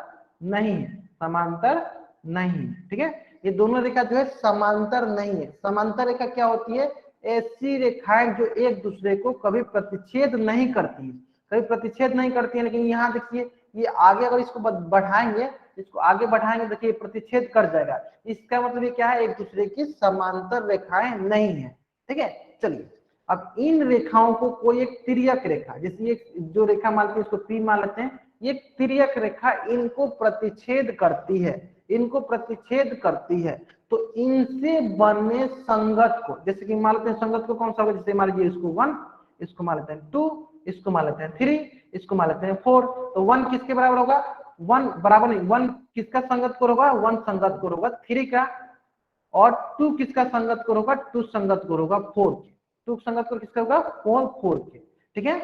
नहीं है, समांतर नहीं। ठीक है, ये दोनों रेखा जो है समांतर नहीं है। समांतर रेखा क्या होती है, ऐसी रेखाएं जो एक दूसरे को कभी प्रतिच्छेद नहीं करती है, कभी प्रतिच्छेद नहीं करती है। लेकिन यहाँ देखिए ये आगे अगर इसको बढ़ाएंगे, इसको आगे बढ़ाएंगे, देखिए प्रतिच्छेद कर जाएगा। इसका मतलब ये क्या है, एक दूसरे की समांतर रेखाएं नहीं है। ठीक है, चलिए अब इन रेखाओं को कोई एक तिर्यक रेखा, जैसे ये जो रेखा मानते हैं इसको पी मान लेते हैं, ये तिर्यक रेखा इनको प्रतिच्छेद करती है, इनको प्रतिच्छेद करती है। तो इनसे बने संगत को, जैसे कि मान लेते हैं संगत को कौन सा होगा, जैसे मान लीजिए इसको 1, इसको मान लेते हैं 2, इसको मान लेते हैं 3, इसको मान लेते हैं 4। तो 1 किसके बराबर होगा, 1 बराबर नहीं, 1 किसका संगत कोण होगा, 1 संगत कोण होगा 3 का, और 2 किसका संगत कोण होगा, 2 संगत कोण होगा 4 के। 2 संगत कोण किसका होगा, 4 के। ठीक है,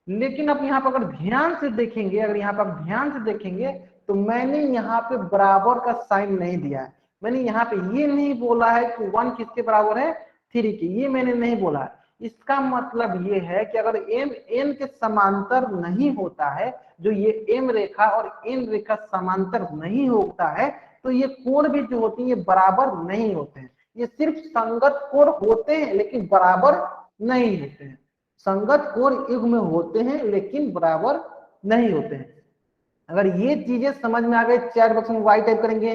लेकिन अब यहाँ पर अगर ध्यान से देखेंगे, अगर यहाँ पर आप ध्यान से देखेंगे तो मैंने यहाँ पे बराबर का साइन नहीं दिया है। मैंने यहाँ पे ये नहीं बोला है कि 1 किसके बराबर है, 3 के, ये मैंने नहीं बोला है। इसका मतलब ये है कि अगर एम एन के समांतर नहीं होता है, जो ये एम रेखा और एन रेखा समांतर नहीं होता है, तो ये कोण भी जो होती है ये बराबर नहीं होते हैं। ये सिर्फ संगत कोण होते हैं लेकिन बराबर नहीं होते हैं। संगत कोण युग्म होते हैं लेकिन बराबर नहीं होते हैं। अगर ये चीजें समझ में आ गई, चैट बॉक्स में वाई टाइप करेंगे।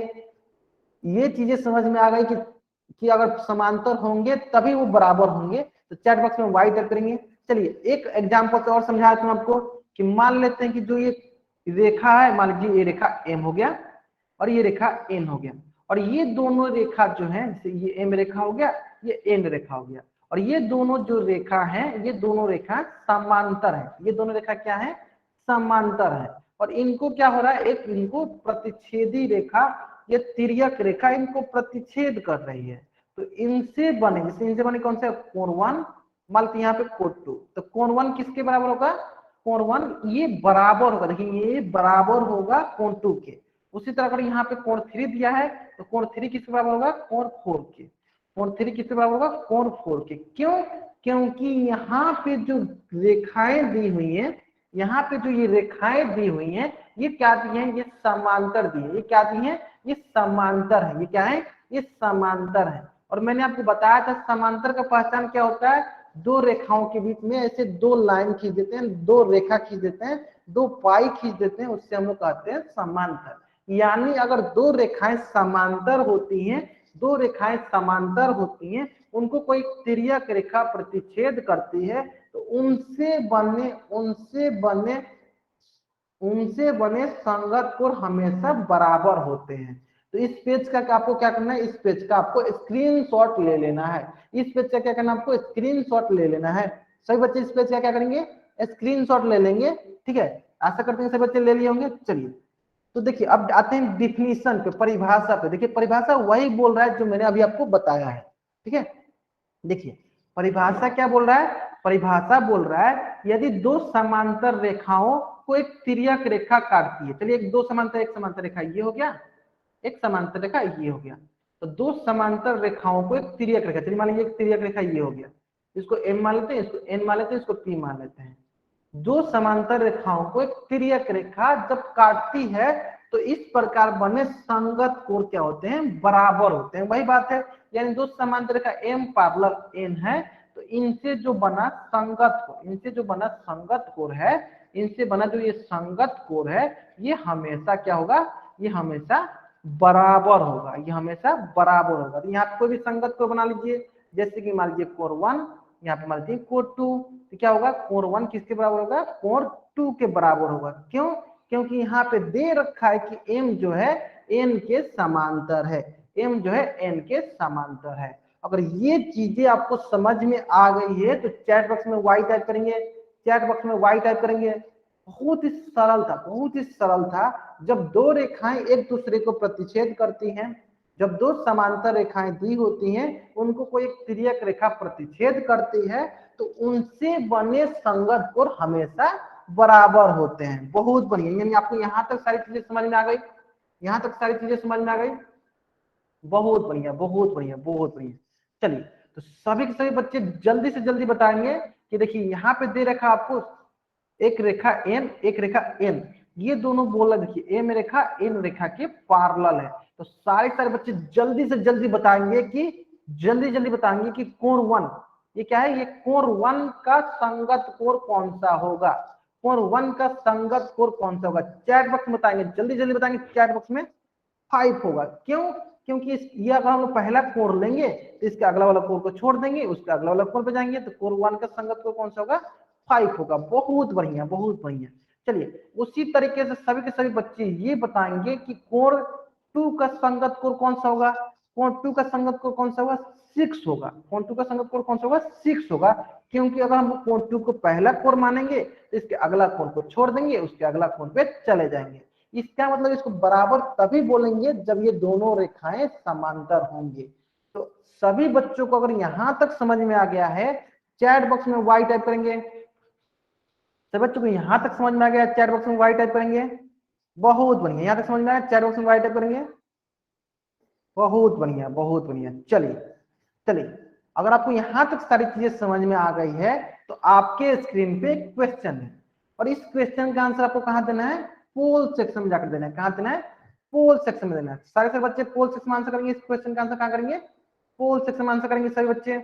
ये चीजें समझ में आ गई कि अगर समांतर होंगे तभी वो बराबर होंगे, तो चैट बॉक्स में वाई टाइप करेंगे। चलिए एक एग्जांपल से और समझा देता हूं आपको, कि मान लेते हैं कि जो ये रेखा है, मान लीजिए ये रेखा एम हो गया और ये रेखा एन हो गया, और ये दोनों रेखा जो है, जैसे ये एम रेखा हो गया, ये एन रेखा हो गया, और ये दोनों जो रेखा है, ये दोनों रेखा समांतर है। ये दोनों रेखा क्या है, समांतर है। और इनको क्या हो रहा है, एक इनको प्रतिच्छेदी रेखा, ये तिर्यक रेखा इनको प्रतिच्छेद कर रही है। तो इनसे बने, जैसे इनसे बने कौन से, कोण 1, मान लीजिए यहाँ पे कोण 2, तो कोण 1 किसके बराबर होगा, कोण 1 ये बराबर होगा, देखिए ये बराबर होगा कोण 2 के। उसी तरह अगर यहाँ पे कोण 3 दिया है तो कोण 3 किसके बराबर होगा, कोण 4 के। कोण 3 किसके बराबर होगा, कोण 4 के। क्यों, क्योंकि यहाँ पे जो रेखाएं दी हुई है, यहाँ पे जो ये रेखाएं दी हुई हैं, ये क्या दी है, ये समांतर दी है। ये क्या दी है, ये समांतर है। ये क्या है, ये समांतर है। और मैंने आपको बताया था समांतर का पहचान क्या होता है, दो रेखाओं के बीच में ऐसे दो लाइन खींच देते हैं, दो रेखा खींच देते हैं, दो पाई खींच देते हैं, उससे हम लोग कहते हैं समांतर। यानी अगर दो रेखाएं समांतर होती हैं, दो रेखाएं समांतर होती हैं, उनको कोई तिर्यक रेखा प्रतिच्छेद करती है, तो उनसे बने संगत कोण हमेशा बराबर होते हैं। तो इस पेज का आपको क्या करना है, इस पेज का आपको स्क्रीनशॉट ले लेना है। इस पेज का क्या करना है, आपको स्क्रीनशॉट ले लेना है। सभी बच्चे इस पेज का क्या करेंगे, स्क्रीनशॉट ले लेंगे। ठीक है, आशा करते हैं सभी बच्चे ले लिए होंगे। चलिए तो देखिए अब आते हैं डिफिनीशन पे, परिभाषा पे। देखिए परिभाषा वही बोल रहा है जो मैंने अभी आपको बताया है। ठीक है, देखिए परिभाषा क्या बोल रहा है, परिभाषा बोल रहा है यदि दो समांतर रेखाओं को एक तिर्यक रेखा काटती है। चलिए एक एक समांतर रेखा ये हो गया, एक समांतर रेखा ये हो गया, तो दो समांतर रेखाओं को एक तिर्यक रेखा, चलिए मान लीजिए एक तिर्यक रेखा ये हो गया, इसको एम मान लेते हैं, इसको एन मान लेते हैं, इसको पी मान लेते हैं। दो समांतर रेखाओं को एक तिर्यक रेखा जब काटती है तो इस प्रकार बने संगत कोण क्या होते हैं, बराबर होते हैं। वही बात है, यानी दो समांतर रेखा एम पैरेलल एन है, तो तो इनसे जो बना संगत कोण, इनसे जो बना संगत कोण है, इनसे बना जो ये संगत कोण है, ये हमेशा क्या होगा, ये हमेशा बराबर होगा, ये हमेशा बराबर होगा। तो यहाँ पे कोई भी संगत कोण बना लीजिए, जैसे कि मान लीजिए कोण 1, यहाँ पे मान लीजिए कोण 2, तो क्या होगा, कोण 1 किसके बराबर होगा, कोण 2 के बराबर होगा। क्यों, क्योंकि यहाँ पे दे रखा है कि m जो है n के समांतर है, m जो है n के समांतर है। अगर ये चीजें आपको समझ में आ गई है तो चैट बॉक्स में y टाइप करेंगे, चैट बॉक्स में y टाइप करेंगे। बहुत ही सरल था, बहुत ही सरल था। जब दो रेखाएं एक दूसरे को प्रतिच्छेद करती हैं, जब दो समांतर रेखाएं दी होती हैं, उनको कोई एक तिर्यक रेखा प्रतिच्छेद करती है, तो उनसे बने संगत कोण हमेशा बराबर होते हैं। बहुत बढ़िया, यानी आपको यहाँ तक सारी चीजें समझ में आ गई, यहाँ तक सारी चीजें समझ में आ गई। बहुत बढ़िया, बहुत बढ़िया, बहुत बढ़िया। चलिए, तो सभी के सभी बच्चे जल्दी से जल्दी बताएंगे कि देखिए यहाँ पे दे रखा आपको एक रेखा एन, एक रेखा एन, ये दोनों बोला देखिए एम रेखा एन रेखा के पैरेलल है। तो सारे सारे बच्चे जल्दी से जल्दी बताएंगे कि जल्दी जल्दी बताएंगे कि कोण 1 ये क्या है, ये कोण 1 का संगत कोण कौन सा होगा, कोण 1 का संगत कोण कौन सा होगा। चैट बॉक्स में बताएंगे, जल्दी जल्दी बताएंगे चैट बॉक्स में। 5 होगा। क्यों, क्योंकि ये अगर हम लोग पहला कोण लेंगे तो इसके अगला वाला कोण को छोड़ देंगे, उसके अगला वाला कोण पे जाएंगे, तो कोण 1 का संगत कोण कौन सा होगा, 5 होगा। बहुत बढ़िया, बहुत बढ़िया। चलिए, उसी तरीके से सभी के सभी बच्चे ये बताएंगे कि कोण 2 का संगत कोण कौन सा होगा, कोण 2 का संगत कोण कौन सा होगा, 6 होगा। कोण 2 का संगत कोण कौन सा होगा, 6 होगा। क्योंकि अगर हम कोण 2 को पहला कोण मानेंगे तो इसके अगला कोण को छोड़ देंगे, उसके अगला कोण पे चले जाएंगे। इसका मतलब इसको बराबर तभी बोलेंगे जब ये दोनों रेखाएं समांतर होंगे। तो सभी बच्चों को अगर यहां तक समझ में आ गया है, चैट बॉक्स में y टाइप करेंगे। सभी बच्चों को यहां तक समझ में आ गया, चैट बॉक्स में y टाइप करेंगे। बहुत बढ़िया, यहां तक समझ में आया, चैट बॉक्स में y टाइप करेंगे। बहुत बढ़िया, बहुत बढ़िया। चलिए चलिए, अगर आपको यहां तक सारी चीजें समझ में आ गई है तो आपके स्क्रीन पे एक क्वेश्चन है, और इस क्वेश्चन का आंसर आपको कहां देना है, पोल सेक्शन में जाकर देना है। कहां देना है, पोल सेक्शन में देना है। सारे सारे बच्चे पोल सेक्शन में आंसर करेंगे। इस क्वेश्चन का आंसर कहां करेंगे, पोल सेक्शन में आंसर करेंगे। सभी बच्चे,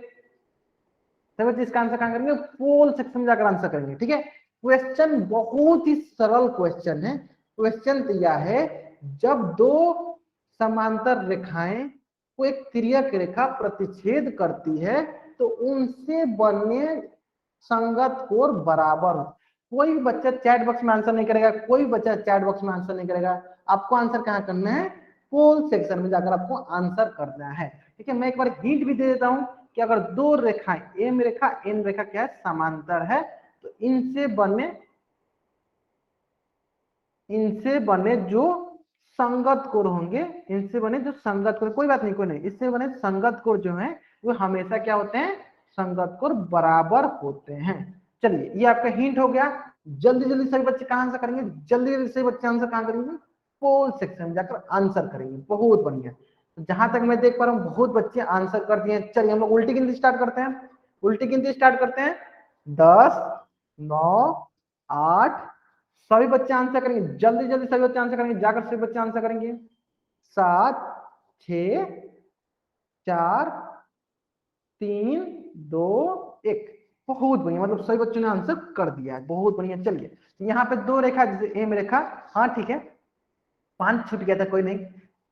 सभी बच्चे इसका आंसर कहां करेंगे, पोल सेक्शन में जाकर आंसर करेंगे। ठीक है, क्वेश्चन बहुत ही सरल क्वेश्चन है। क्वेश्चन दिया है, जब दो समांतर रेखाएं को एक तिर्यक रेखा प्रतिच्छेद करती है तो उनसे बने संगत कोण बराबर हो। कोई भी बच्चा चैट बॉक्स में आंसर नहीं करेगा, कोई बच्चा चैट बॉक्स में आंसर नहीं करेगा। आपको आंसर कहां करना है, पोल सेक्शन में जाकर आपको आंसर करना है। ठीक है, मैं एक बार हिंट भी दे देता हूं कि अगर दो रेखाएं एम रेखा एन रेखा क्या है, समांतर है, तो इनसे बने जो संगत कोण होंगे, इनसे बने जो संगत कोण, कोई बात नहीं, कोई नहीं, इससे बने संगत कोण जो है वो हमेशा क्या होते हैं, संगत कोण बराबर होते हैं। चलिए, ये आपका हिंट हो गया। जल्दी जल्दी सभी बच्चे कहां आंसर करेंगे, जल्दी जल्दी सभी बच्चे आंसर कहां करेंगे, पोल सेक्शन में जाकर आंसर करेंगे। बहुत बढ़िया। तो जहां तक मैं देख पा रहा हूँ बहुत बच्चे आंसर कर दिए। चलिए हम लोग उल्टी गिनती स्टार्ट करते हैं, उल्टी गिनती स्टार्ट करते हैं। 10, 9, 8, सभी बच्चे आंसर करेंगे। जल्दी जल्दी सभी बच्चे आंसर करेंगे, जाकर सभी बच्चे आंसर करेंगे। 7, 6, 4, 3, 2, 1। बहुत बढ़िया, मतलब सभी बच्चों ने आंसर कर दिया है। बहुत बढ़िया। चलिए, यहाँ पे दो रेखा, जैसे एम रेखा, हाँ ठीक है, 5 छूट गया था, कोई नहीं,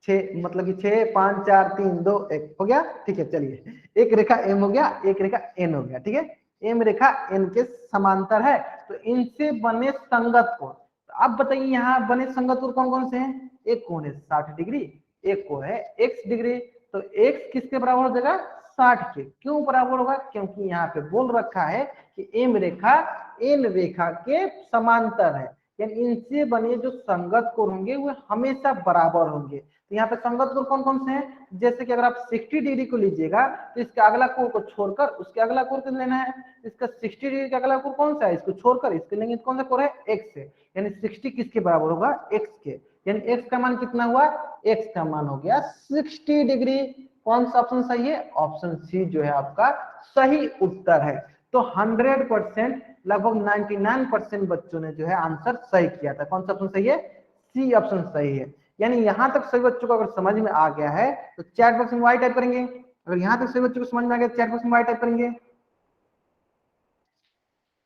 6 मतलब कि 6, 5, 4, 3, 2, 1 हो गया। ठीक है, चलिए, एक रेखा एम हो गया, एक रेखा एन हो गया। ठीक है, एम रेखा एन के समांतर है, तो इनसे बने संगत कोण। तो अब बताइए यहाँ बने संगत कोण कौन कौन से हैं। एक कोण है 60 डिग्री, एक कोण है x डिग्री। तो x किसके बराबर हो जाएगा, 60 के। क्यों बराबर होगा, क्योंकि यहाँ पे बोल रखा है कि एम रेखा एन रेखा के समांतर है, यानी इनसे बने जो संगत कोण होंगे वो हमेशा बराबर होंगे। तो यहाँ पे संगत कोण कौन कौन से हैं, जैसे कि अगर आप 60 डिग्री को लीजिएगा तो इसका अगला कोण को छोड़कर उसके अगला कोण को लेना है। इसका 60 डिग्री का अगला कोण कौन सा है, इसको छोड़कर इसके लेंगे, कौन सा कोण है, x है। यानी 60 किसके बराबर होगा, x के। यानी x का मान कितना हुआ, x का मान हो गया 60 डिग्री। कौन सा ऑप्शन सही है, ऑप्शन सी जो है आपका सही उत्तर है। तो 100% लगभग 99% बच्चों ने जो है आंसर सही किया था। कौन सा ऑप्शन सही है, सी ऑप्शन सही है। यानी यहां तक सभी बच्चों को अगर समझ में आ गया है तो चैट बॉक्स में वाई टाइप करेंगे। अगर यहां तक सभी बच्चों को समझ में आ गया चैट बॉक्स में वाई टाइप करेंगे।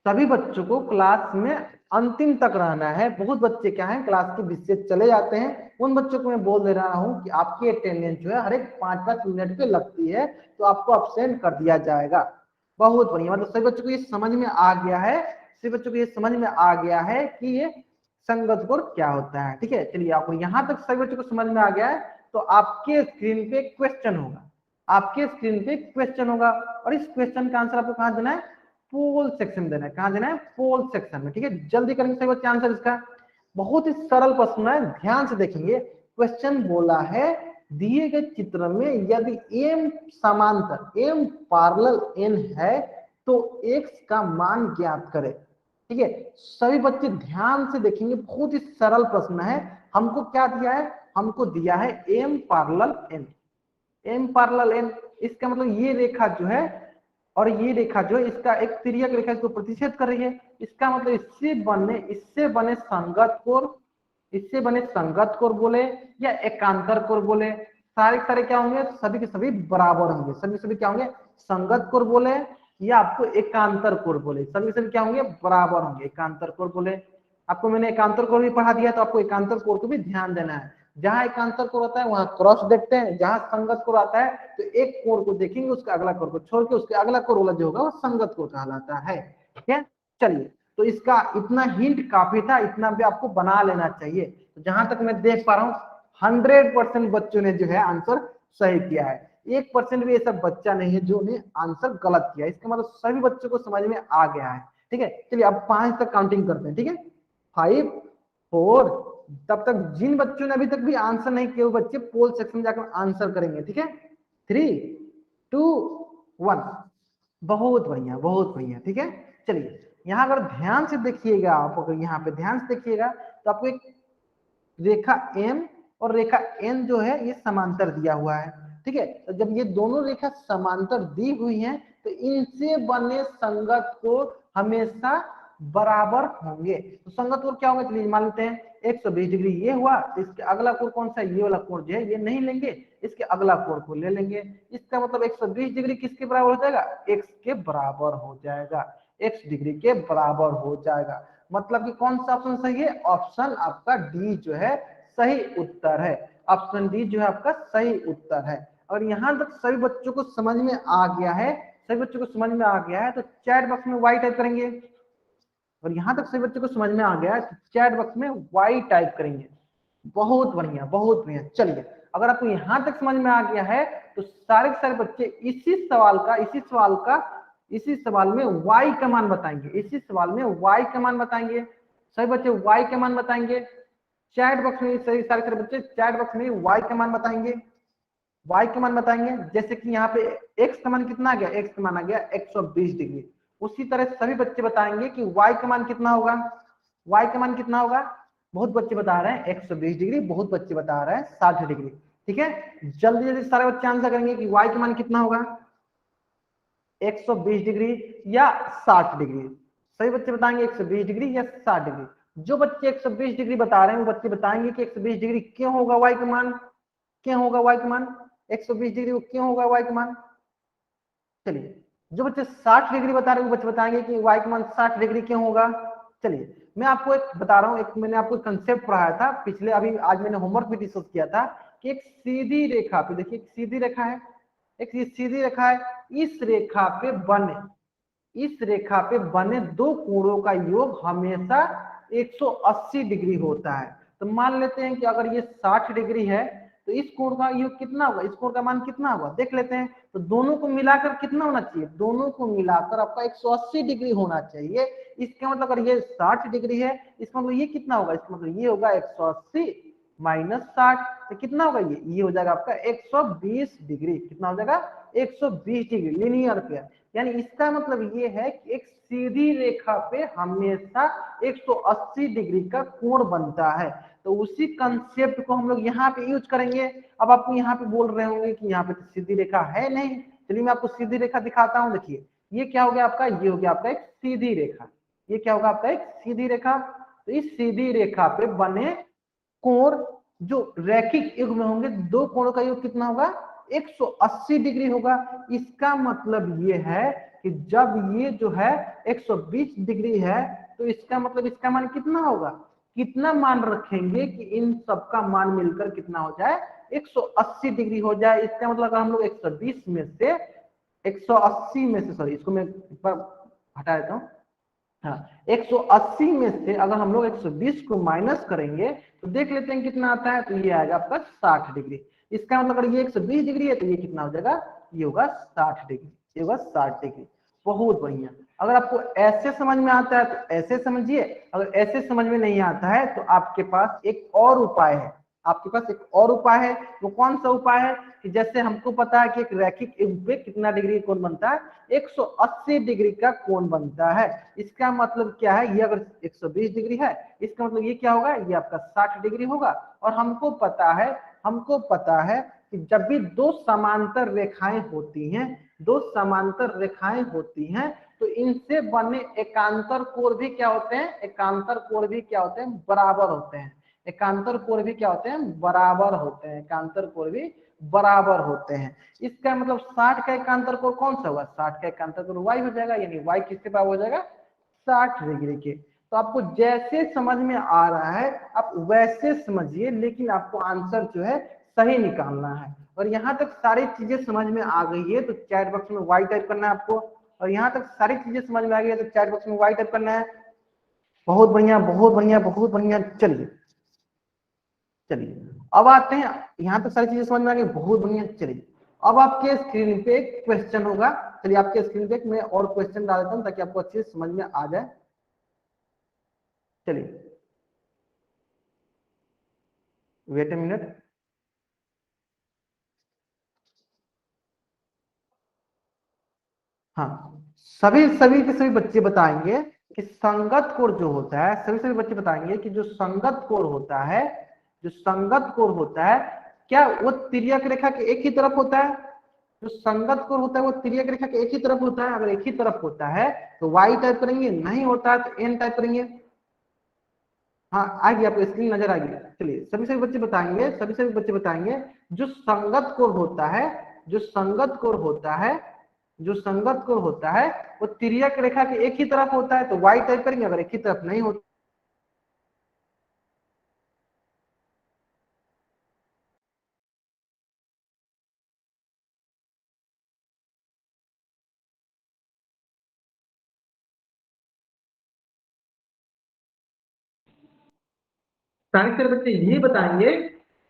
सभी बच्चों को क्लास में अंतिम तक रहना है। बहुत बच्चे क्या है क्लास के बीच से चले जाते हैं, उन बच्चों को मैं बोल दे रहा हूँ कि आपकी अटेंडेंस जो है हर एक 5-5 मिनट पे लगती है, तो आपको अब्सेंट कर दिया जाएगा। बहुत बढ़िया, मतलब सभी बच्चों को ये समझ में आ गया है, सभी बच्चों को ये समझ में आ गया है कि ये संगत कोर क्या होता है। ठीक है, चलिए आपको यहाँ तक सभी बच्चों को समझ में आ गया है, तो आपके स्क्रीन पे क्वेश्चन होगा, आपके स्क्रीन पे क्वेश्चन होगा, और इस क्वेश्चन का आंसर आपको कहाँ देना है, पोल सेक्शन में देना है। कहाँ देना है, पोल सेक्शन में। ठीक है, जल्दी करेंगे सही बच्चे आंसर इसका। बहुत ही सरल प्रश्न है, ध्यान से देखेंगे। क्वेश्चन बोला है दिए गए चित्र में यदि एम समांतर एम पैरेलल एन है तो एक्स का मान ज्ञात करें। ठीक है, सभी बच्चे ध्यान से देखेंगे, बहुत ही सरल प्रश्न है। हमको क्या दिया है, हमको दिया है M parallel N, M parallel N, इसका मतलब ये रेखा जो है और ये रेखा जो है इसका एक तिर्यक रेखा इसको प्रतिच्छेद कर रही है। इसका मतलब इससे बने संगत कोण, इससे बने संगत कोण बोले या एकांतर कोण बोले, सारे क्या होंगे, सभी के सभी बराबर होंगे। सभी के सभी क्या होंगे, संगत कोण बोले या आपको एकांतर कोण बोले, सभी के सभी क्या होंगे, बराबर होंगे। एकांतर कोण बोले, आपको मैंने एकांतर कोण भी पढ़ा दिया, तो आपको एकांतर कोण को भी ध्यान देना है। जहां एकांतर कोण होता है वहां क्रॉस देखते हैं, जहां संगत कोण आता है तो एक कोण को देखेंगे, उसका अगला कोण को छोड़ के उसके अगला कोण वाला जो होगा वो संगत कोण कहलाता है। ठीक है, चलिए, तो इसका इतना हिंट काफी था, इतना भी आपको बना लेना चाहिए। तो जहां तक मैं देख पा रहा हूँ 100% बच्चों ने जो है आंसर सही किया है, 1% भी ऐसा बच्चा नहीं है जो ने आंसर गलत किया। इसका मतलब सभी बच्चों को समझ में आ गया है। ठीक है, चलिए अब 5 तक काउंटिंग करते हैं। ठीक है, 5, 4, तब तक जिन बच्चों ने अभी तक भी आंसर नहीं किए वो बच्चे पोल सेक्शन में जाकर आंसर करेंगे। ठीक है, 3, 2, 1, बहुत बढ़िया, बहुत बढ़िया। ठीक है, चलिए यहाँ अगर ध्यान से देखिएगा, आप अगर यहाँ पे ध्यान से देखिएगा तो आपको एक रेखा एम और रेखा एन जो है ये समांतर दिया हुआ है। ठीक है, तो जब ये दोनों रेखा समांतर दी हुई हैं तो इनसे बने संगत कोण हमेशा बराबर होंगे। तो संगत कोण क्या होंगे, चलिए मान लेते हैं 120 डिग्री ये हुआ, तो इसके अगला कोण कौन सा, ये वाला कोण जो है ये नहीं लेंगे, इसके अगला कोण को ले लेंगे। इसका मतलब 120 डिग्री किसके बराबर हो जाएगा, एक्स के बराबर हो जाएगा, एक्स डिग्री के बराबर हो जाएगा। मतलब कि कौन सा ऑप्शन सही है, ऑप्शन आपका डी जो है सही उत्तर है, ऑप्शन डी जो है आपका सही उत्तर है। और यहाँ तक सभी बच्चों को समझ में आ गया है, सभी बच्चों को समझ में आ गया है, तो चैट बॉक्स में वाई टाइप करेंगे। और यहाँ तक सभी बच्चों को समझ में आ गया है तो चैट बॉक्स में वाई टाइप करेंगे। बहुत बढ़िया, बहुत बढ़िया। चलिए, अगर आपको यहाँ तक समझ में आ गया है तो सारे के सारे बच्चे इसी सवाल में y का मान बताएंगे, इसी सवाल में y का मान बताएंगे। सभी बच्चे y का मान बताएंगे चैट बॉक्स में, सही सारे सारे बच्चे चैट बॉक्स में y का मान बताएंगे, y का मान बताएंगे। जैसे कि यहाँ पे x का मान कितना आ गया, x का मान आ गया 120 डिग्री। उसी तरह सभी बच्चे बताएंगे कि y का मान कितना होगा, y का मान कितना होगा। बहुत बच्चे बता रहे हैं 120 डिग्री, बहुत बच्चे बता रहे हैं 60 डिग्री। ठीक है, जल्दी जल्दी सारे बच्चे आंसर करेंगे कि y का मान कितना होगा, 120 डिग्री या 60 डिग्री। सही बच्चे बताएंगे 120 डिग्री या 60 डिग्री। जो बच्चे 120 डिग्री बता रहे हैं वो बच्चे बताएंगे कि 120 डिग्री क्यों होगा y का मान, क्यों होगा y का मान 120 डिग्री वो क्यों होगा y का मान। चलिए, जो बच्चे 60 डिग्री बता रहे हैं वो बच्चे बताएंगे कि y का मान 60 डिग्री क्यों होगा। चलिए, मैं आपको एक बता रहा हूँ, एक मैंने आपको कंसेप्ट पढ़ाया था पिछले, अभी आज मैंने होमवर्क भी डिस्कस किया था कि एक सीधी रेखा पे, देखिए सीधी रेखा है, एक सीधी रेखा है, इस रेखा पे बने दो कोणों का योग हमेशा 180 डिग्री होता है। तो मान लेते हैं कि अगर ये 60 डिग्री है तो इस कोण का योग कितना होगा, इस कोण का मान कितना होगा देख लेते हैं। तो दोनों को मिलाकर कितना होना चाहिए, दोनों को मिलाकर आपका 180 डिग्री होना चाहिए। इसका मतलब अगर ये 60 डिग्री है, इसका मतलब ये कितना होगा, इसका मतलब ये होगा 180 माइनस 60, तो कितना होगा ये हो जाएगा आपका 120 डिग्री। कितना हो जाएगा 120 डिग्री लीनियर पे। यानी इसका मतलब ये है कि एक सीधी रेखा पे हमेशा 180 डिग्री का कोण बनता है। तो उसी कंसेप्ट को हम लोग यहाँ पे यूज करेंगे। अब आपको यहाँ पे बोल रहे होंगे कि यहाँ पे तो सीधी रेखा है नहीं, चलिए मैं आपको सीधी रेखा दिखाता हूँ। देखिए ये क्या हो गया आपका, ये हो गया आपका एक सीधी रेखा, ये क्या होगा आपका एक सीधी रेखा। तो इस सीधी रेखा पे बने कोण जो रैखिक युग्म में होंगे, दो कोणों का योग कितना होगा 180 डिग्री होगा। इसका मतलब ये है कि जब ये जो है 120 डिग्री है तो इसका मतलब इसका मान कितना होगा, कितना मान रखेंगे कि इन सबका मान मिलकर कितना हो जाए, 180 डिग्री हो जाए। इसका मतलब अगर हम लोग 120 में से 180 में से, सॉरी इसको मैं एक बार हटा देता हूँ, हाँ 180 में से अगर हम लोग 120 को माइनस करेंगे तो देख लेते हैं कितना आता है, तो ये आएगा आपका 60 डिग्री। इसका मतलब अगर ये 120 डिग्री है तो ये कितना हो जाएगा, ये होगा 60 डिग्री, ये होगा 60 डिग्री। बहुत बढ़िया। अगर आपको ऐसे समझ में आता है तो ऐसे समझिए, अगर ऐसे समझ में नहीं आता है तो आपके पास एक और उपाय है, आपके पास एक और उपाय है। वो कौन सा उपाय है कि जैसे हमको पता है कि एक रैखिक पे कितना डिग्री कोण बनता है, 180 डिग्री का कोण बनता है। इसका मतलब क्या है, ये अगर 120 डिग्री है इसका मतलब ये क्या होगा, ये आपका 60 डिग्री होगा। और हमको पता है कि जब भी दो समांतर रेखाएं होती हैं, दो समांतर रेखाएं होती हैं तो इनसे बने एकांतर कोण भी क्या होते हैं, एकांतर कोण भी क्या होते हैं, बराबर होते हैं। एकांतर कोण भी क्या होते हैं, बराबर होते हैं। एकांतर कोण भी बराबर होते हैं। इसका मतलब 60 का एकांतर कोण कौन सा होगा, 60 का एकांतर कोण y हो जाएगा, यानी y किसके बराबर हो जाएगा, 60 डिग्री के। तो आपको जैसे समझ में आ रहा है आप वैसे समझिए, लेकिन आपको आंसर जो है सही निकालना है। और यहाँ तक सारी चीजें समझ में आ गई है तो चैट बॉक्स में y टाइप करना है आपको। और यहाँ तक सारी चीजें समझ में आ गई है तो चैट बॉक्स में y टाइप करना है। बहुत बढ़िया, बहुत बढ़िया, बहुत बढ़िया। चलिए चलिए अब आते हैं, यहाँ तक सारी चीजें समझ में आ गई, बहुत बढ़िया। चलिए अब आपके स्क्रीन पे एक क्वेश्चन होगा। चलिए आपके स्क्रीन पे मैं और क्वेश्चन डाल देता हूँ ताकि आपको अच्छे से समझ में आ जाए। चलिए वेट ए मिनट। हाँ, सभी सभी के सभी बच्चे बताएंगे कि संगत कोण जो होता है, सभी सभी बच्चे बताएंगे कि जो संगत कोण होता है, जो संगत कोण होता है, क्या वो तिर्यक रेखा के एक ही तरफ होता है। जो संगत कोण होता है वो तिर्यक रेखा के एक ही तरफ होता है। अगर एक ही तरफ होता है तो y टाइप करेंगे, नहीं होता है तो n टाइप करेंगे। हाँ आएगी, आपको स्क्रीन नजर आएगी। चलिए सभी सभी बच्चे बताएंगे, सभी सभी बच्चे बताएंगे जो संगत कोण होता है, जो संगत कोण होता है, जो संगत कोण होता है वो तिर्यक रेखा के एक ही तरफ होता है तो y टाइप करेंगे। अगर एक ही तरफ नहीं होता सारे सारे बच्चे ये बताएंगे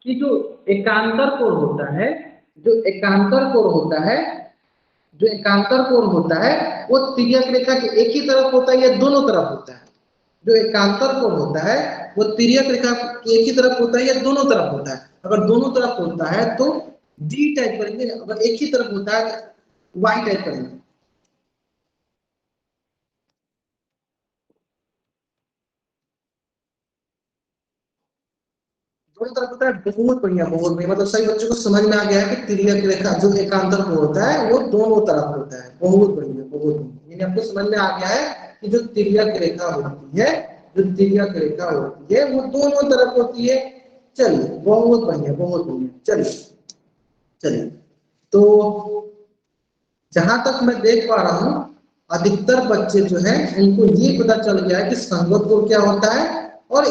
कि जो एकांतर कोण होता है, जो एकांतर कोण होता है, जो एकांतर कोण होता है वो तिर्यक रेखा के एक ही तरफ होता है या दोनों तरफ होता है। जो एकांतर कोण होता है वो तिर्यक रेखा के एक ही तरफ होता है या दोनों तरफ होता है। अगर दोनों तरफ होता है तो डी टाइप करेंगे, अगर एक ही तरफ होता है तो वाई टाइप करेंगे। दोनों तरफ होता है, बहुत बढ़िया, बहुत बढ़िया। मतलब सही बच्चों को समझ में आ गया है कि तिर्यक रेखा जो एकांतर कोण होता है वो दोनों तरफ होता है। बहुत बढ़िया, बहुत बढ़िया। यानी आपको समझ में आ गया है कि जो तिर्यक रेखा होती है, जो तिर्यक रेखा होती है वो दोनों तरफ होती है। चलिए बहुत बढ़िया, बहुत बढ़िया। चलिए चलिए तो जहां तक मैं देख पा रहा हूं अधिकतर बच्चे जो है उनको ये पता चल गया है कि संगत कोण क्या होता है और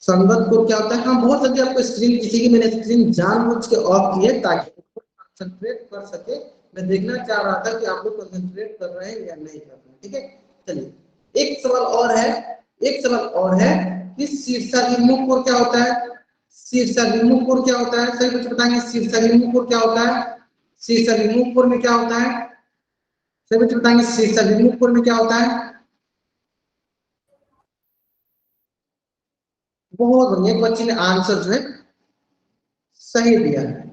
संगत कोण क्या होता है। हाँ बहुत जल्दी आपको स्क्रीन किसी की मैंने स्क्रीन जानबूझ के ऑफ की है ताकि कंसंट्रेट कर सके। मैं देखना चाह रहा था कि आप लोग कंसंट्रेट कर रहे हैं या नहीं कर रहे हैं। ठीक है चलिए एक सवाल और है, एक सवाल और है कि शीर्षाभिमुख कोण क्या होता है। शीर्षाभिमुख कोण क्या होता है, सही बच्चे बताएंगे शीर्षाभिमुख कोण क्या होता है। शीर्षाभिमुख कोण में क्या होता है, सही बच्चे बताएंगे शीर्षाभिमुख कोण में क्या होता है। बहुत बढ़िया, एक बच्चे ने आंसर जो है सही दिया है।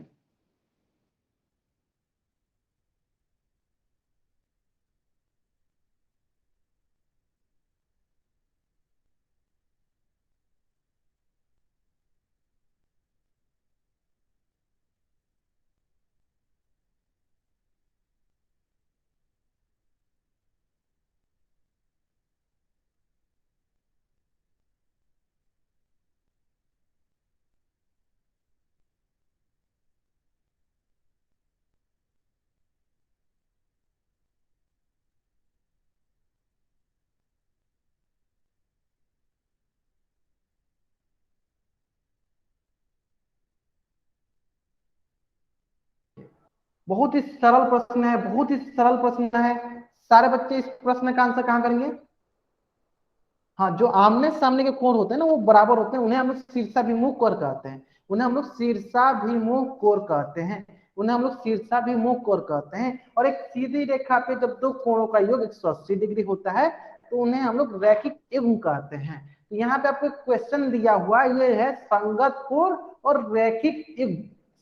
बहुत ही सरल प्रश्न है, बहुत ही सरल प्रश्न है। सारे बच्चे इस प्रश्न का आंसर कहाँ करेंगे? हाँ, जो आमने सामने के कोण होते हैं ना वो बराबर होते हैं, उन्हें हम लोग शीर्षाभिमुख कोण कहते हैं। उन्हें हम लोग शीर्षाभिमुख कोण कहते हैं। उन्हें हम लोग शीर्षाभिमुख कोण कहते हैं। और एक सीधी रेखा पे जब दो कोणों का योग 180 डिग्री होता है तो उन्हें हम लोग रैखिक युग्म कहते हैं। तो यहाँ पे आपको क्वेश्चन दिया हुआ ये है संगत कोण और रैखिक युग्म।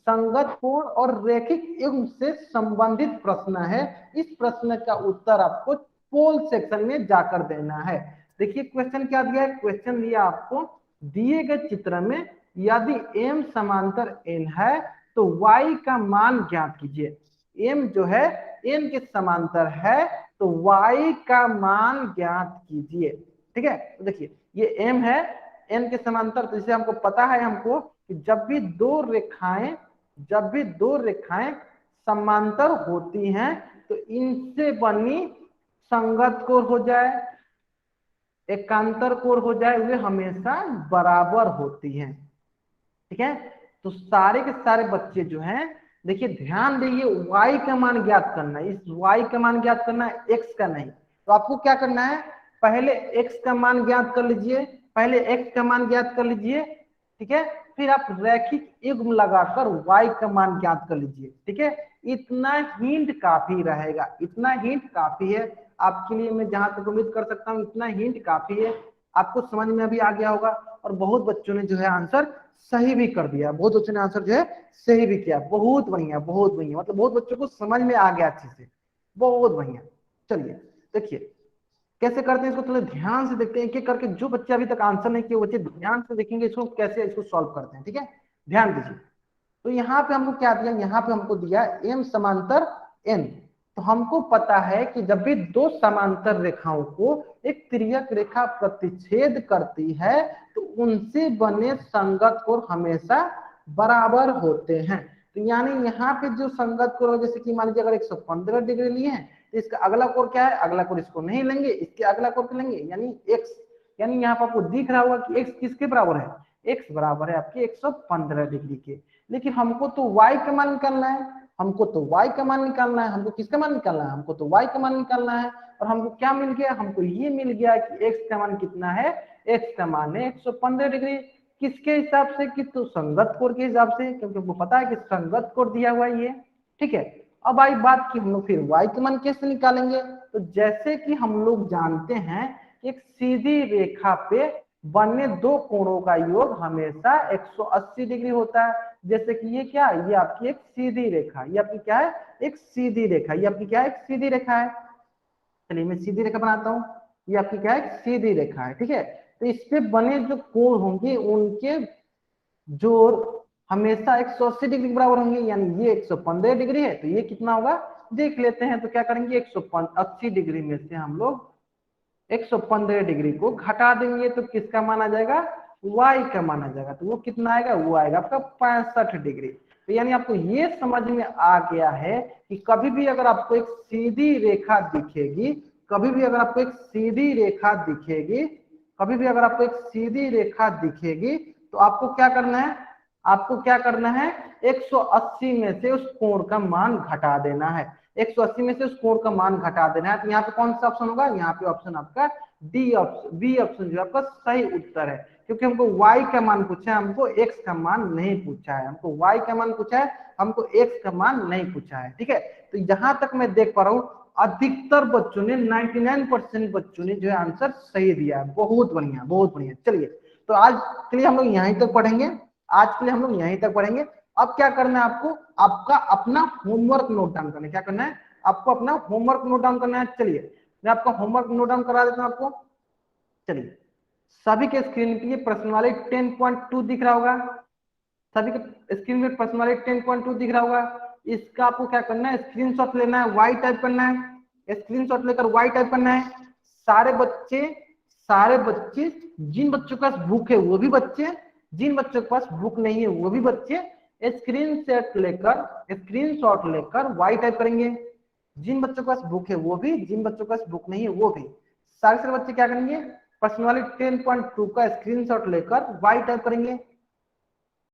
संगत कोण और रैखिक युग्म से संबंधित प्रश्न है। इस प्रश्न का उत्तर आपको पोल सेक्शन में जाकर देना है। देखिए क्वेश्चन क्या दिया है? क्वेश्चन दिया आपको दिए गए चित्र में यदि m समांतर n है तो y का मान ज्ञात कीजिए। m जो है n के समांतर है तो y का मान ज्ञात कीजिए। ठीक है, तो देखिए ये m है n के समांतर, तो इसे हमको पता है हमको कि जब भी दो रेखाएं समांतर होती हैं तो इनसे बनी संगत कोण हो जाए, एकांतर कोण हो जाए, वे हमेशा बराबर होती हैं। ठीक है, तो सारे के सारे बच्चे जो हैं, देखिए ध्यान दीजिए y का मान ज्ञात करना है। इस y का मान ज्ञात करना है, x का नहीं। तो आपको क्या करना है? पहले x का मान ज्ञात कर लीजिए, पहले x का मान ज्ञात कर लीजिए। ठीक है, फिर आप रैखिक युग्म लगाकर y का मान ज्ञात कर लीजिए। ठीक है, इतना हिंट काफी रहेगा, इतना हिंट काफी है आपके लिए। मैं जहां तक उम्मीद कर सकता हूँ इतना हिंट काफी है, आपको समझ में अभी आ गया होगा। और बहुत बच्चों ने जो है आंसर सही भी कर दिया, बहुत बच्चों ने आंसर जो है सही भी किया। बहुत बढ़िया, बहुत बढ़िया, मतलब बहुत बच्चों को समझ में आ गया अच्छे से, बहुत बढ़िया। चलिए देखिए कैसे करते हैं इसको, थोड़ा ध्यान से देखते हैं एक एक करके। जो बच्चे अभी तक आंसर नहीं किए बच्चे ध्यान से देखेंगे इसको, कैसे इसको सॉल्व करते हैं। ठीक है, ध्यान दीजिए। तो यहाँ पे हमको क्या दिया? यहाँ पे हमको दिया m समांतर n। तो हमको पता है कि जब भी दो समांतर रेखाओं को एक तिर्यक रेखा प्रतिच्छेद करती है तो उनसे बने संगत कोण हमेशा बराबर होते हैं। तो यानी यहाँ पे जो संगत कोण, जैसे कि मान लीजिए अगर 115 डिग्री लिए हैं तो इसका अगला कोण क्या है? अगला कोण इसको नहीं लेंगे, इसके अगला कोण को लेंगे, यानी x। यानी यहाँ पर आपको दिख रहा होगा कि x किसके बराबर है? x बराबर है आपके 115 डिग्री के। लेकिन हमको तो y का मान निकालना है, हमको तो y का मान निकालना है। हमको किसका मान निकालना है? हमको तो y का मान निकालना है। और हमको क्या मिल गया? हमको ये मिल गया कि x का मान कितना है? x का मान है 115 डिग्री। किसके हिसाब से? कि तो संगत कोण के हिसाब से, क्योंकि हमको पता है कि संगत कोण दिया हुआ है ये। ठीक है, अब आई बात कि हम लोग फिर y का मान कैसे निकालेंगे। तो जैसे कि हम लोग जानते हैं एक सीधी रेखा पे बने दो कोणों का योग हमेशा 180 डिग्री होता है। जैसे कि ये क्या है? ये आपकी एक सीधी रेखा, ये आपकी क्या है? एक सीधी रेखा। ये आपकी क्या है? एक सीधी रेखा है। चलिए मैं सीधी रेखा बनाता हूँ, ये आपकी क्या है? सीधी रेखा है। ठीक है, तो इस पे बने जो कोण होंगे उनके जोड़ हमेशा 180 डिग्री के बराबर होंगे। यानी ये 115 डिग्री है तो ये कितना होगा देख लेते हैं। तो क्या करेंगे? 180 डिग्री में से हम लोग 115 डिग्री को घटा देंगे तो किसका मान आ जाएगा? y का मान आ जाएगा। तो वो कितना आएगा? वो आएगा आपका 65 डिग्री। तो यानी आपको ये समझ में आ गया है कि कभी भी अगर आपको एक सीधी रेखा दिखेगी, कभी भी अगर आपको एक सीधी रेखा दिखेगी, कभी भी अगर आपको एक सीधी रेखा दिखेगी तो आपको क्या करना है? आपको क्या करना है? 180 में से उस कोण का मान घटा देना है। 180 में से उस कोण का मान घटा देना है। तो यहाँ पे कौन सा ऑप्शन होगा? यहाँ पे ऑप्शन आपका डी ऑप्शन, बी ऑप्शन जो आपका सही उत्तर है। क्योंकि हमको y का मान पूछा है, हमको x का मान नहीं पूछा है। हमको y का मान पूछा है, हमको x का मान नहीं पूछा है। ठीक है, तो यहां तक मैं देख पा रहा हूँ अधिकतर बच्चों ने 99% बच्चों ने जो है आंसर सही दिया है। बहुत बढ़िया, बहुत बढ़िया। चलिए तो आज के लिए हम लोग यहीं तक पढ़ेंगे, आज के लिए हम लोग यहीं तक पढ़ेंगे। अब क्या करना है आपको? आपका अपना होमवर्क नोट डाउन करना है। क्या करना है? आपको अपना होमवर्क नोट डाउन करना है। चलिए मैं आपका होमवर्क नोट डाउन करा देता हूं आपको। चलिए सभी के स्क्रीन पे प्रश्नावली 10.2 दिख रहा होगा, सभी के स्क्रीन में प्रश्नावली 10.2 दिख रहा होगा। इसका आपको क्या करना है? स्क्रीनशॉट लेना है, वाई टाइप करना है, स्क्रीनशॉट लेकर वाई टाइप करना है। सारे बच्चे जिन बच्चों के पास बुक है वो भी बच्चे, जिन बच्चों के पास बुक नहीं है वो भी बच्चे स्क्रीनशॉट लेकर वाई टाइप करेंगे। जिन बच्चों के पास बुक है वो भी, जिन बच्चों के पास बुक नहीं है वो भी। सारे बच्चे क्या करेंगे? प्रश्नावली 10.2 का स्क्रीनशॉट लेकर वाई टाइप करेंगे।